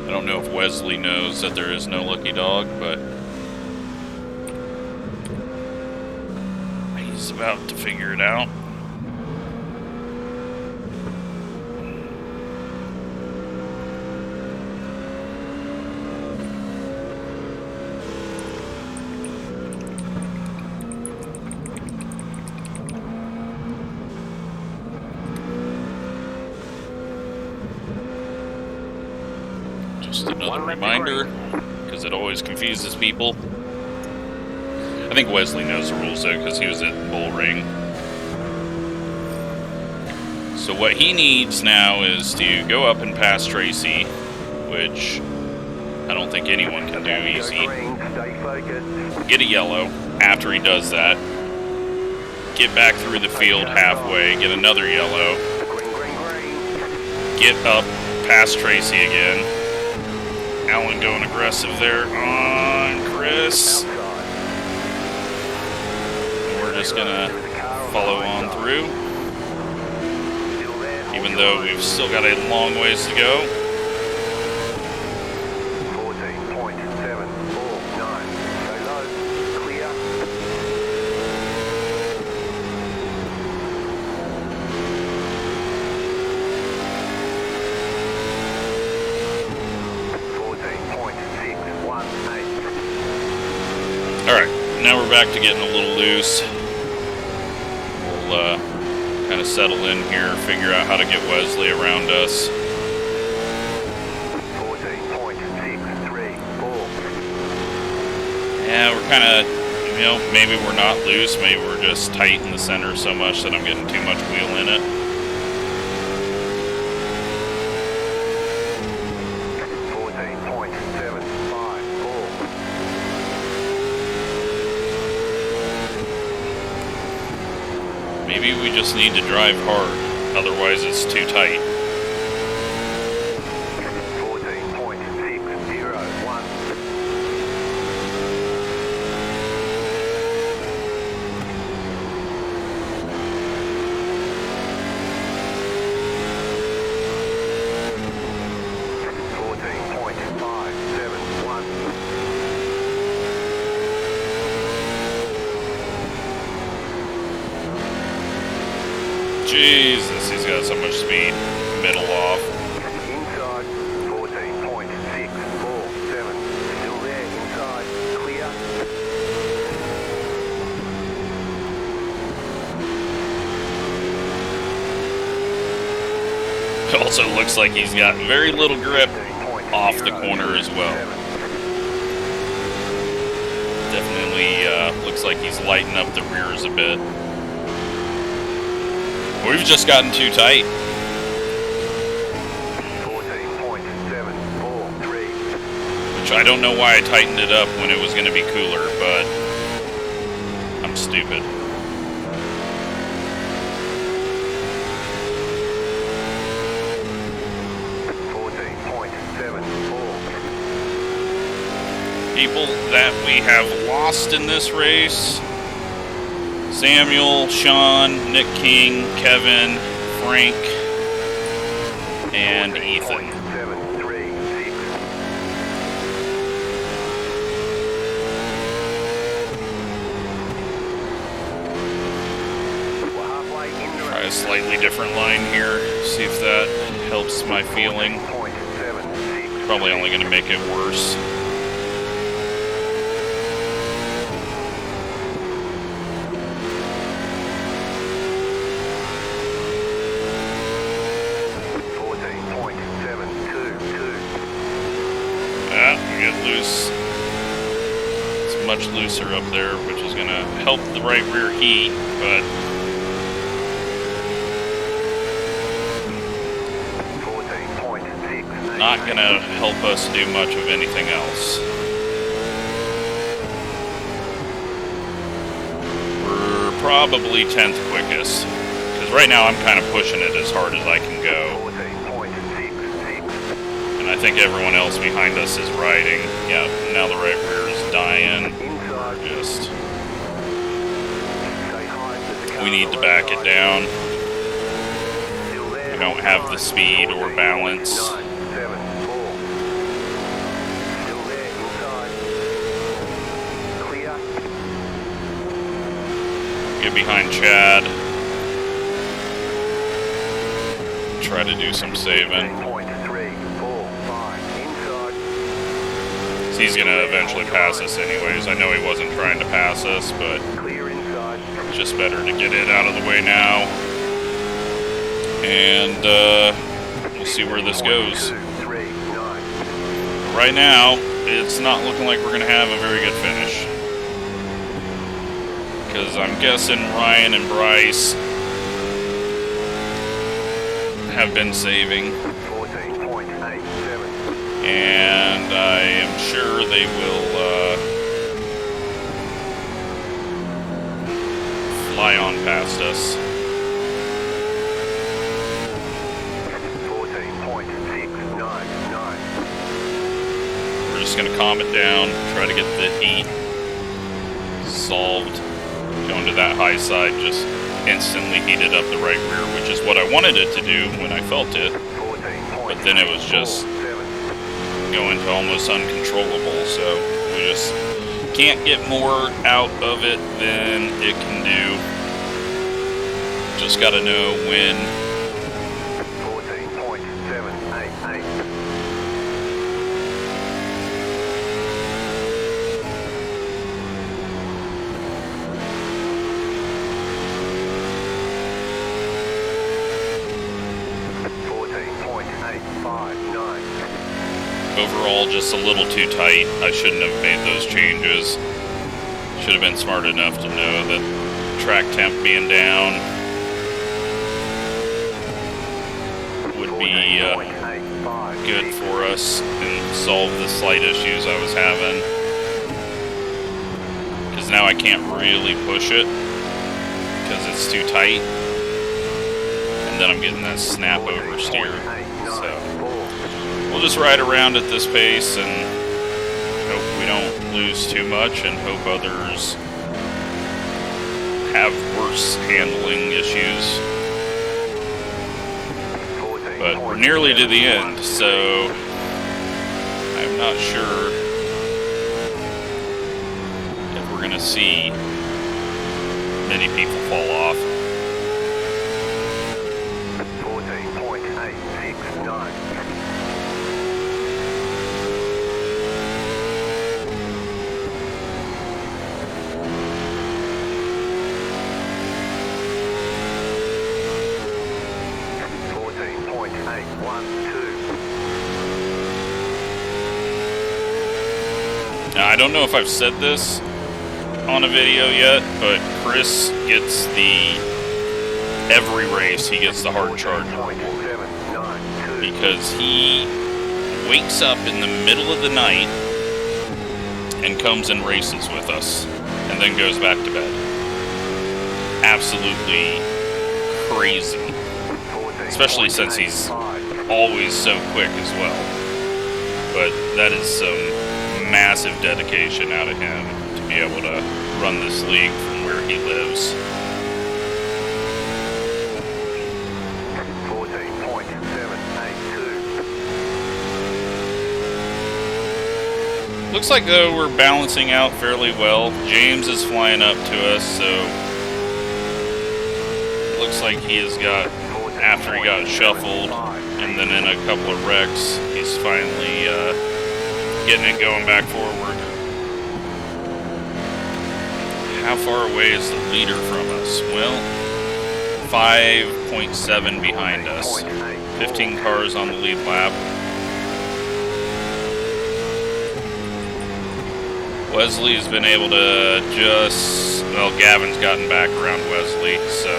don't know if Wesley knows that there is no lucky dog, but he's about to figure it out. Just another reminder, because it always confuses people. I think Wesley knows the rules though, because he was at Bull Ring. So what he needs now is to go up and pass Tracy, which I don't think anyone can do easy. Get a yellow after he does that. Get back through the field halfway, get another yellow. Get up past Tracy again. Alan going aggressive there on Chris. We're just gonna follow on through, even though we've still got a long ways to go. 14.749. Go low. Clear. 14.618. Alright, now we're back to getting a little loose. We'll kind of settle in here, figure out how to get Wesley around us. 14.634. Yeah, we're kind of, you know, maybe we're not loose, maybe we're just tight in the center so much that I'm getting too much wheel in it. 14.754. Maybe Maybe we just need to drive hard, otherwise it's too tight. 14.601. Jesus, he's got so much speed. Middle off. Inside, 14.647. Still there, inside, clear. It also looks like he's got very little grip off the corner as well. Definitely looks like he's lighting up the rears a bit. We've just gotten too tight. 14.743. Which I don't know why I tightened it up when it was going to be cooler, but I'm stupid. People that we have lost in this race: Samuel, Sean, Nick King, Kevin, Frank, and Ethan. Try a slightly different line here, see if that helps my feeling. Probably only going to make it worse. Loose. It's much looser up there, which is going to help the right rear heat, but not going to help us do much of anything else. We're probably 10th quickest, because right now I'm kind of pushing it as hard as I can go. I think everyone else behind us is riding. Yeah, now the right rear is dying. Just, we need to back it down. We don't have the speed or balance. Get behind Chad. Try to do some saving. He's going to eventually pass us anyways. I know he wasn't trying to pass us, but it's just better to get it out of the way now. And we'll see where this goes. Right now, it's not looking like we're going to have a very good finish. Because I'm guessing Ryan and Bryce have been saving. And I am sure they will fly on past us. 14.699. We're just going to calm it down, try to get the heat solved. Going to that high side just instantly heated up the right rear, which is what I wanted it to do when I felt it. But then it was just going to almost uncontrollable, so we just can't get more out of it than it can do. Just gotta know when. 14.788. Overall, just a little too tight. I shouldn't have made those changes. Should have been smart enough to know that track temp being down would be good for us and solve the slight issues I was having. Because now I can't really push it because because it's too tight. And then I'm getting that snap oversteer. So we'll just ride around at this pace and hope we don't lose too much and hope others have worse handling issues. But we're nearly to the end, so I'm not sure if we're going to see many people fall off. 14.869. Now, I don't know if I've said this on a video yet, but Chris gets every race he gets the hard charger reward because he wakes up in the middle of the night and comes and races with us and then goes back to bed. Absolutely crazy, especially since he's always so quick as well. But that is some massive dedication out of him to be able to run this league from where he lives. 14.782. Looks like though we're balancing out fairly well. James is flying up to us, so looks like he has got, after he got shuffled and then in a couple of wrecks, he's finally getting it going back forward. How far away is the leader from us? Well, 5.7 behind us. 15 cars on the lead lap. Wesley has been able to just, well, Gavin's gotten back around Wesley, so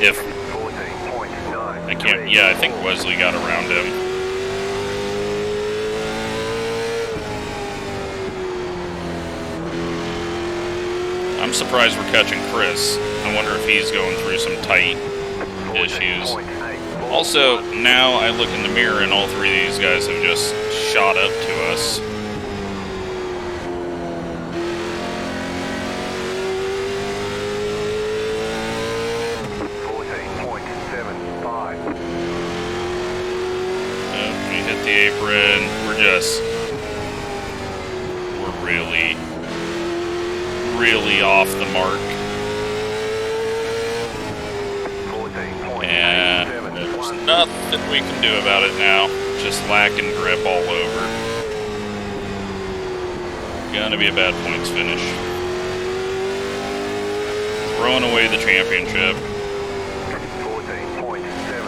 if I can't, yeah, I think Wesley got around him. I'm surprised we're catching Chris. I wonder if he's going through some tight issues. Also, now I look in the mirror and all three of these guys have just shot up to us. We hit the apron. We're really off the mark. And there's nothing we can do about it now. Just lacking grip all over. Gonna be a bad points finish. Throwing away the championship.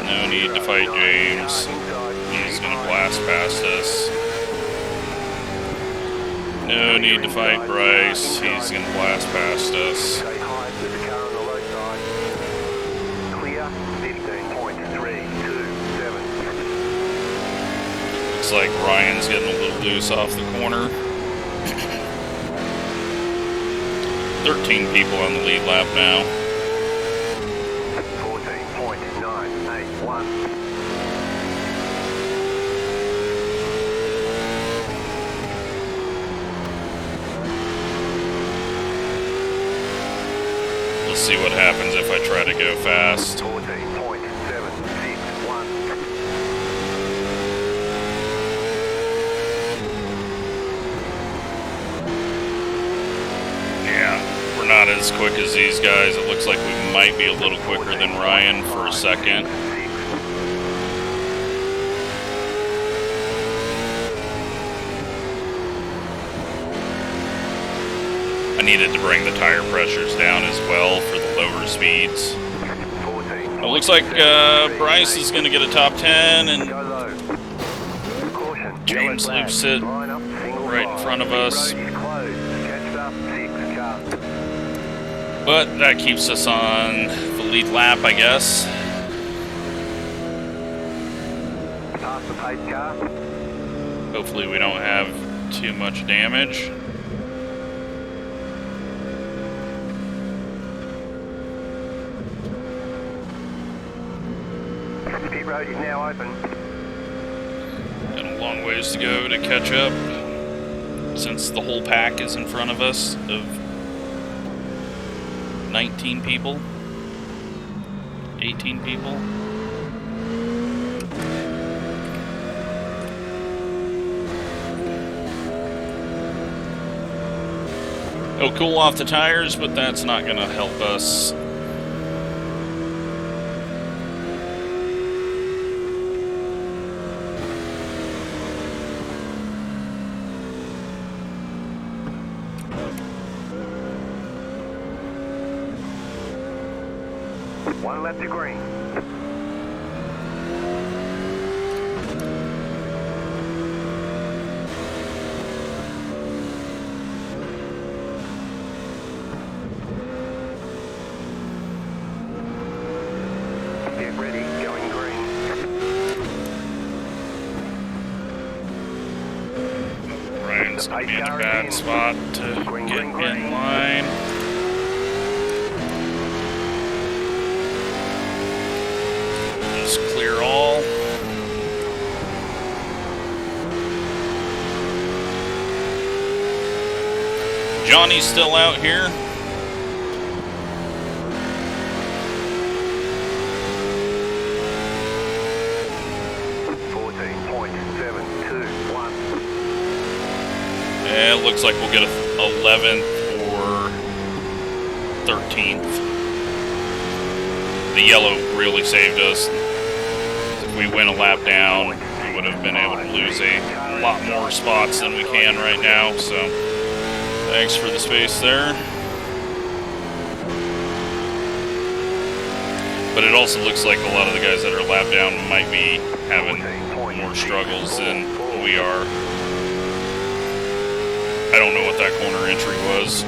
No need to fight James. He's gonna blast past us. No need to fight Bryce. He's gonna blast past us. Looks like Ryan's getting a little loose off the corner. 13 people on the lead lap now. 14.981. Let's see what happens if I try to go fast. 14.761. Yeah, we're not as quick as these guys. It looks like we might be a little quicker than Ryan for a second. I needed to bring the tire pressures down as well for the lower speeds. It looks like Bryce is going to get a top 10, and James loops it right in front of us. But that keeps us on the lead lap, I guess. Hopefully we don't have too much damage. road is now open. Got a long ways to go to catch up, since the whole pack is in front of us of 19 people, 18 people. It'll cool off the tires, but that's not going to help us. One left to green. Get ready, going green. Ryan's going to be in a bad spot to get in line. Just clear all. Johnny's still out here. Yeah, it looks like we'll get a 11th or 13th. The yellow really saved us. If we went a lap down, we would have been able to lose a lot more spots than we can right now. So, thanks for the space there. But it also looks like a lot of the guys that are lap down might be having more struggles than we are. I don't know what that corner entry was.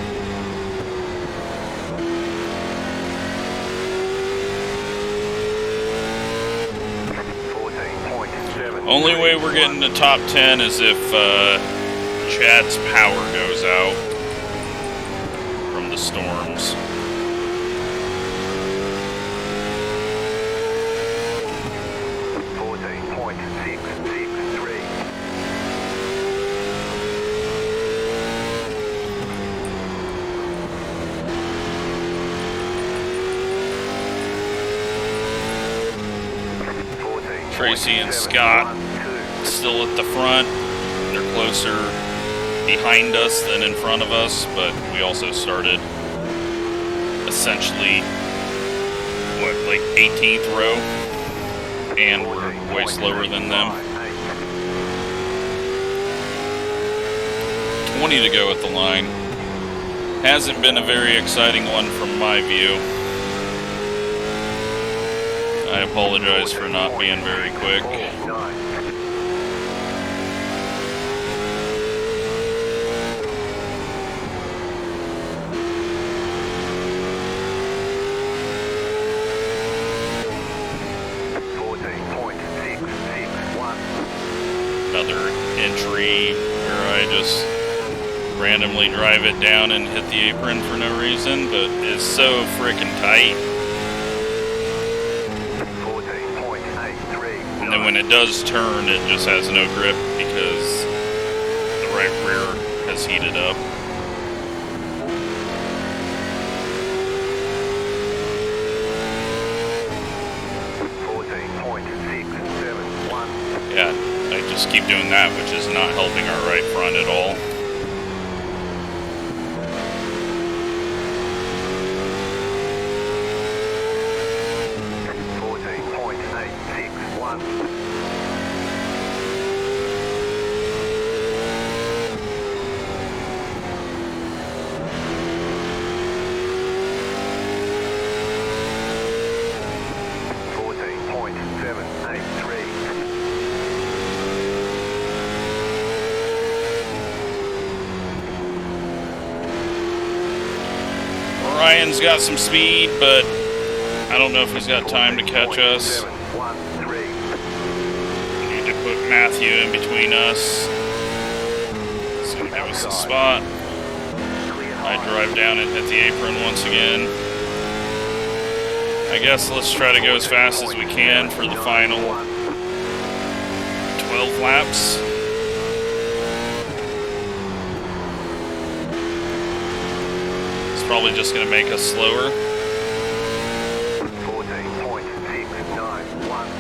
Only way we're getting to top 10 is if Chad's power goes out from the storms. Tracy and Scott still at the front. They're closer behind us than in front of us, but we also started essentially, what, like 18th row, and we're way slower than them. 20 to go at the line. Hasn't been a very exciting one from my view. I apologize for not being very quick. Another entry where I just randomly drive it down and hit the apron for no reason, but it's so frickin' tight. And then when it does turn, it just has no grip because the right rear has heated up. Yeah, I just keep doing that, which is not helping our right front at all. Ryan's got some speed, but I don't know if he's got time to catch us. We need to put Matthew in between us. It's going to give us a spot. I drive down and hit the apron once again. I guess let's try to go as fast as we can for the final 12 laps. It's probably just going to make us slower. 14.691.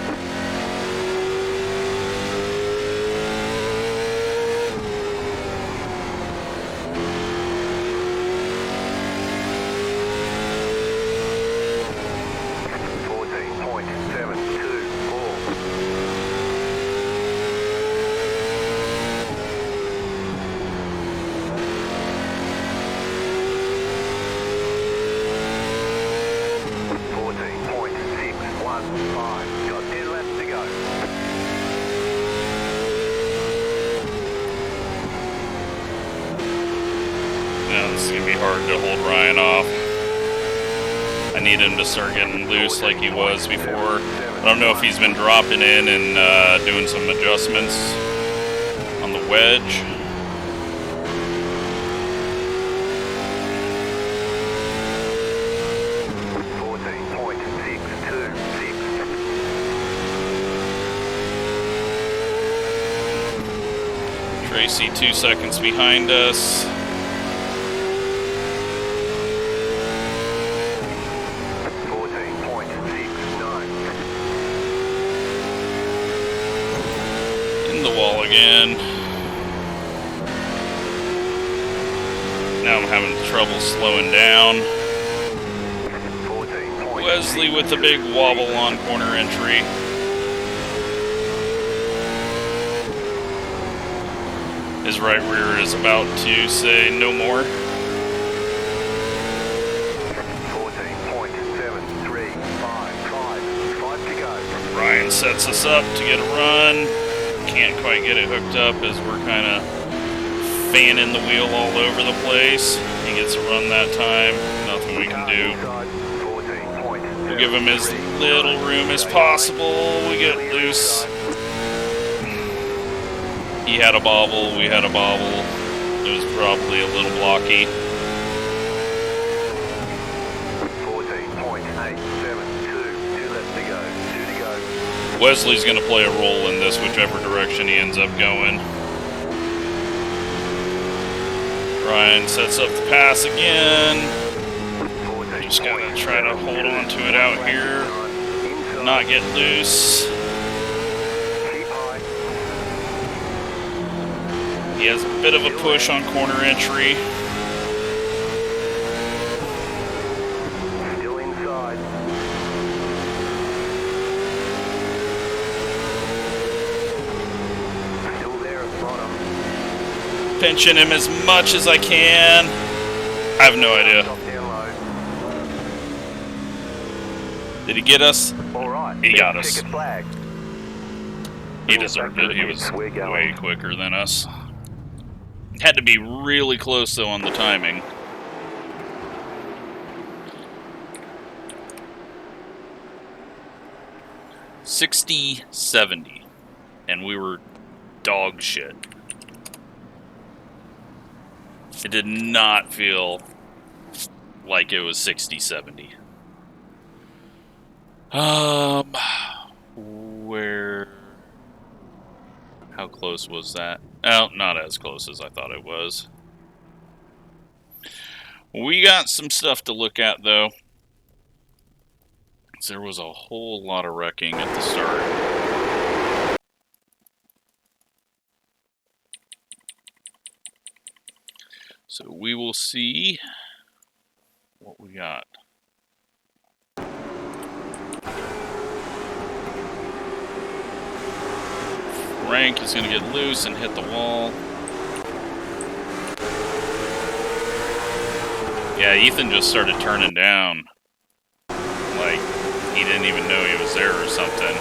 It's going to be hard to hold Ryan off. I need him to start getting loose like he was before. I don't know if he's been dropping in and doing some adjustments on the wedge. Tracy 2 seconds behind us. In the wall again. Now I'm having trouble slowing down. Wesley with a big wobble on corner entry. His right rear is about to say no more. 14.7355 to go. Ryan sets us up to get a run. Can't quite get it hooked up as we're kind of fanning the wheel all over the place. He gets a run that time. Nothing we can do. We'll give him as little room as possible. We get loose. He had a bobble, we had a bobble. It was probably a little blocky. 14.872. 2 left to go. 2 to go. Wesley's going to play a role in this, whichever direction he ends up going. Ryan sets up the pass again. Just got to try to hold on to it out here. Not get loose. He has a bit of a push on corner entry. Still inside. Still there at bottom. Pinching him as much as I can. I have no idea. Top down low. Did he get us? All right. He got us. Ticket flag. He deserved it. He was way quicker than us. Had to be really close, though, on the timing. $60-70, and we were dog shit. It did not feel like it was 60-70. Where... How close was that? Oh, not as close as I thought it was. We got some stuff to look at, though. There was a whole lot of wrecking at the start. So we will see what we got. Frank is going to get loose and hit the wall. Yeah, Ethan just started turning down. Like, he didn't even know he was there or something.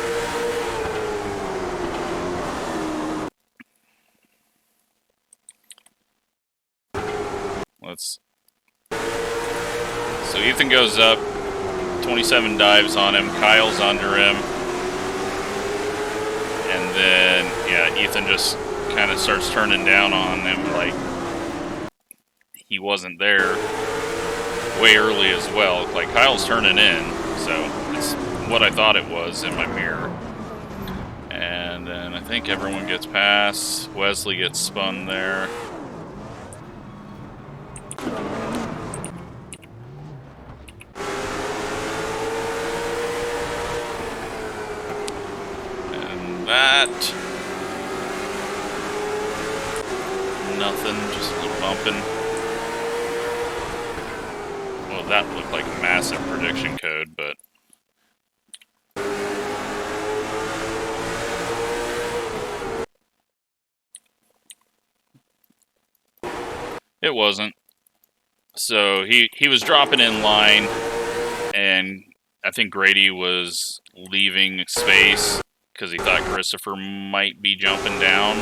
So Ethan goes up. 27 dives on him. Kyle's under him. And then, yeah, Ethan just kind of starts turning down on him like he wasn't there way early as well. Like, Kyle's turning in, so what I thought it was in my mirror. And then I think everyone gets past. Wesley gets spun there. And that... nothing, just a little bumping. Well, that looked like a massive prediction code, but... it wasn't. So he was dropping in line, and I think Grady was leaving space because he thought Christopher might be jumping down.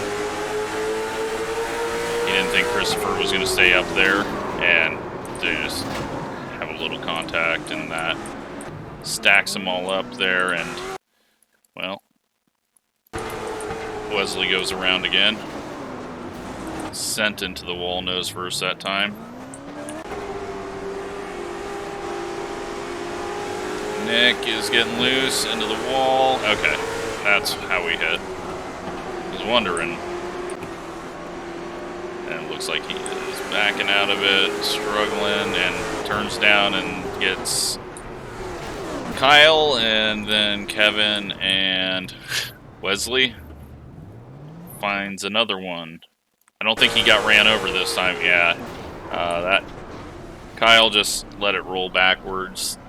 He didn't think Christopher was going to stay up there, and they just have a little contact, and that stacks them all up there, and, well, Wesley goes around again. Sent into the wall nose first that time. Nick is getting loose into the wall. Okay, that's how we hit. I was wondering. And it looks like he is backing out of it, struggling, and turns down and gets Kyle, and then Kevin and Wesley finds another one. I don't think he got ran over this time. Yeah, that Kyle just let it roll backwards.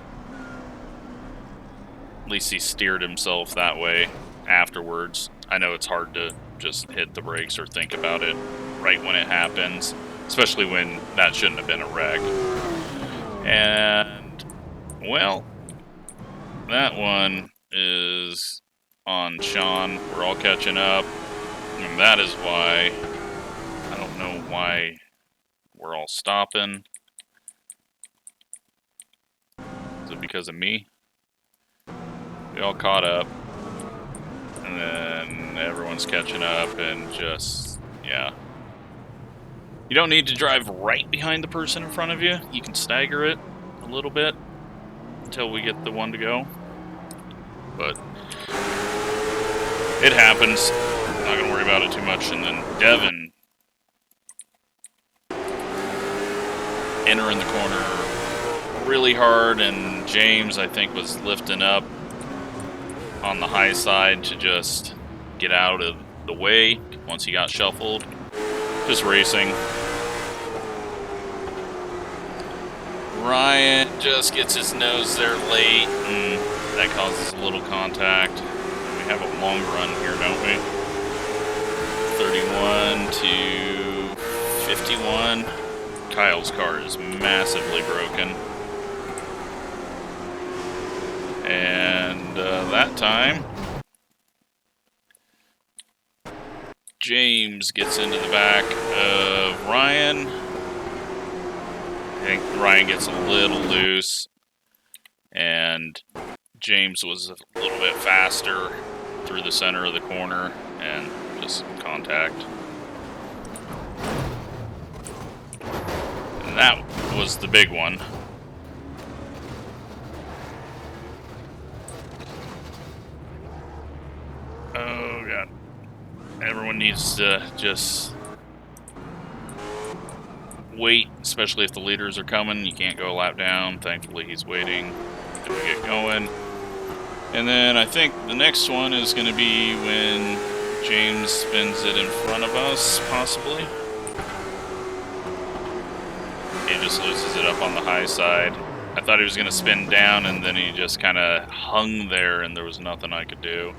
At least he steered himself that way afterwards. I know it's hard to just hit the brakes or think about it right when it happens, especially when that shouldn't have been a wreck. And, well, that one is on Sean. We're all catching up, and that is why... I don't know why we're all stopping. Is it because of me? We all caught up. And then everyone's catching up and just, yeah. You don't need to drive right behind the person in front of you. You can stagger it a little bit until we get the one to go. But it happens. I'm not going to worry about it too much. And then Devin entering the corner really hard, and James, I think, was lifting up on the high side to just get out of the way once he got shuffled. Just racing. Ryan just gets his nose there late, and that causes a little contact. We have a long run here, don't we? 31 to 51. Kyle's car is massively broken. And that time, James gets into the back of Ryan. I think Ryan gets a little loose, and James was a little bit faster through the center of the corner, and just contact. And that was the big one. Oh, God. Everyone needs to just wait, especially if the leaders are coming. You can't go a lap down. Thankfully, he's waiting till we get going. And then I think the next one is going to be when James spins it in front of us, possibly. He just loses it up on the high side. I thought he was going to spin down, and then he just kind of hung there, and there was nothing I could do.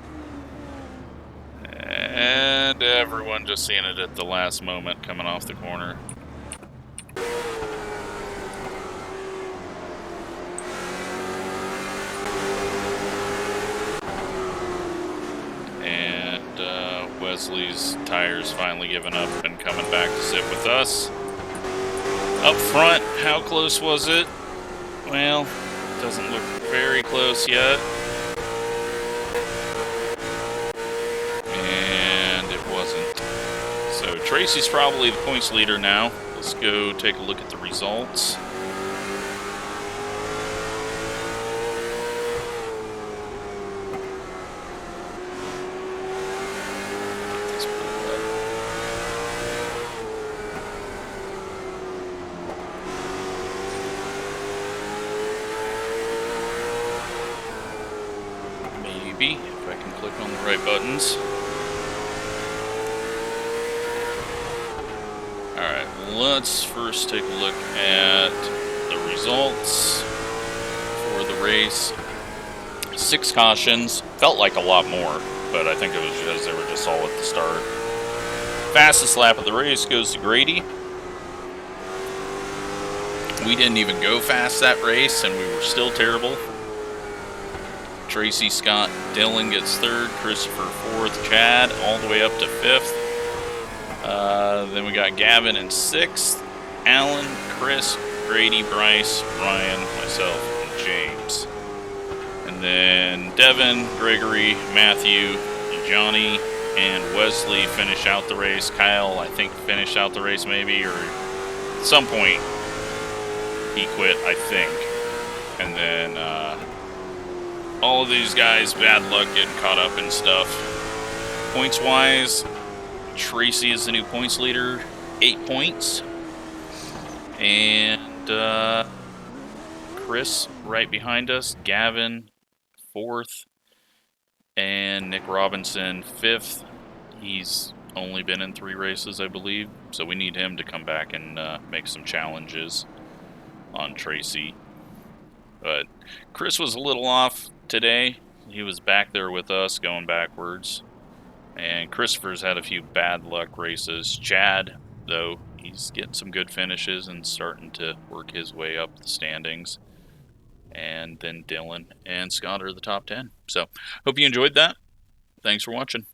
And everyone just seeing it at the last moment coming off the corner. And Wesley's tires finally giving up and coming back to sit with us. Up front, how close was it? Well, doesn't look very close yet. So Tracy's probably the points leader now. Let's go take a look at the results. click on the right buttons. Alright, let's first take a look at the results for the race. 6 cautions. Felt like a lot more, but I think it was because they were just all at the start. Fastest lap of the race goes to Grady. We didn't even go fast that race, and we were still terrible. Tracy, Scott, Dylan gets 3rd, Christopher 4th, Chad all the way up to 5th. Then we got Gavin in 6th, Alan, Chris, Grady, Bryce, Ryan, myself, and James. And then Devin, Gregory, Matthew, Johnny, and Wesley finish out the race. Kyle, I think, finished out the race maybe, or at some point he quit, I think. And then all of these guys, bad luck getting caught up in stuff. Points-wise, Tracy is the new points leader, 8 points. And Chris right behind us, Gavin 4th, and Nick Robinson 5th. He's only been in 3 races, I believe, so we need him to come back and make some challenges on Tracy. But Chris was a little off today. He was back there with us going backwards. And Christopher's had a few bad luck races. Chad, though, he's getting some good finishes and starting to work his way up the standings. And then Dylan and Scott are the top 10. So, hope you enjoyed that. Thanks for watching.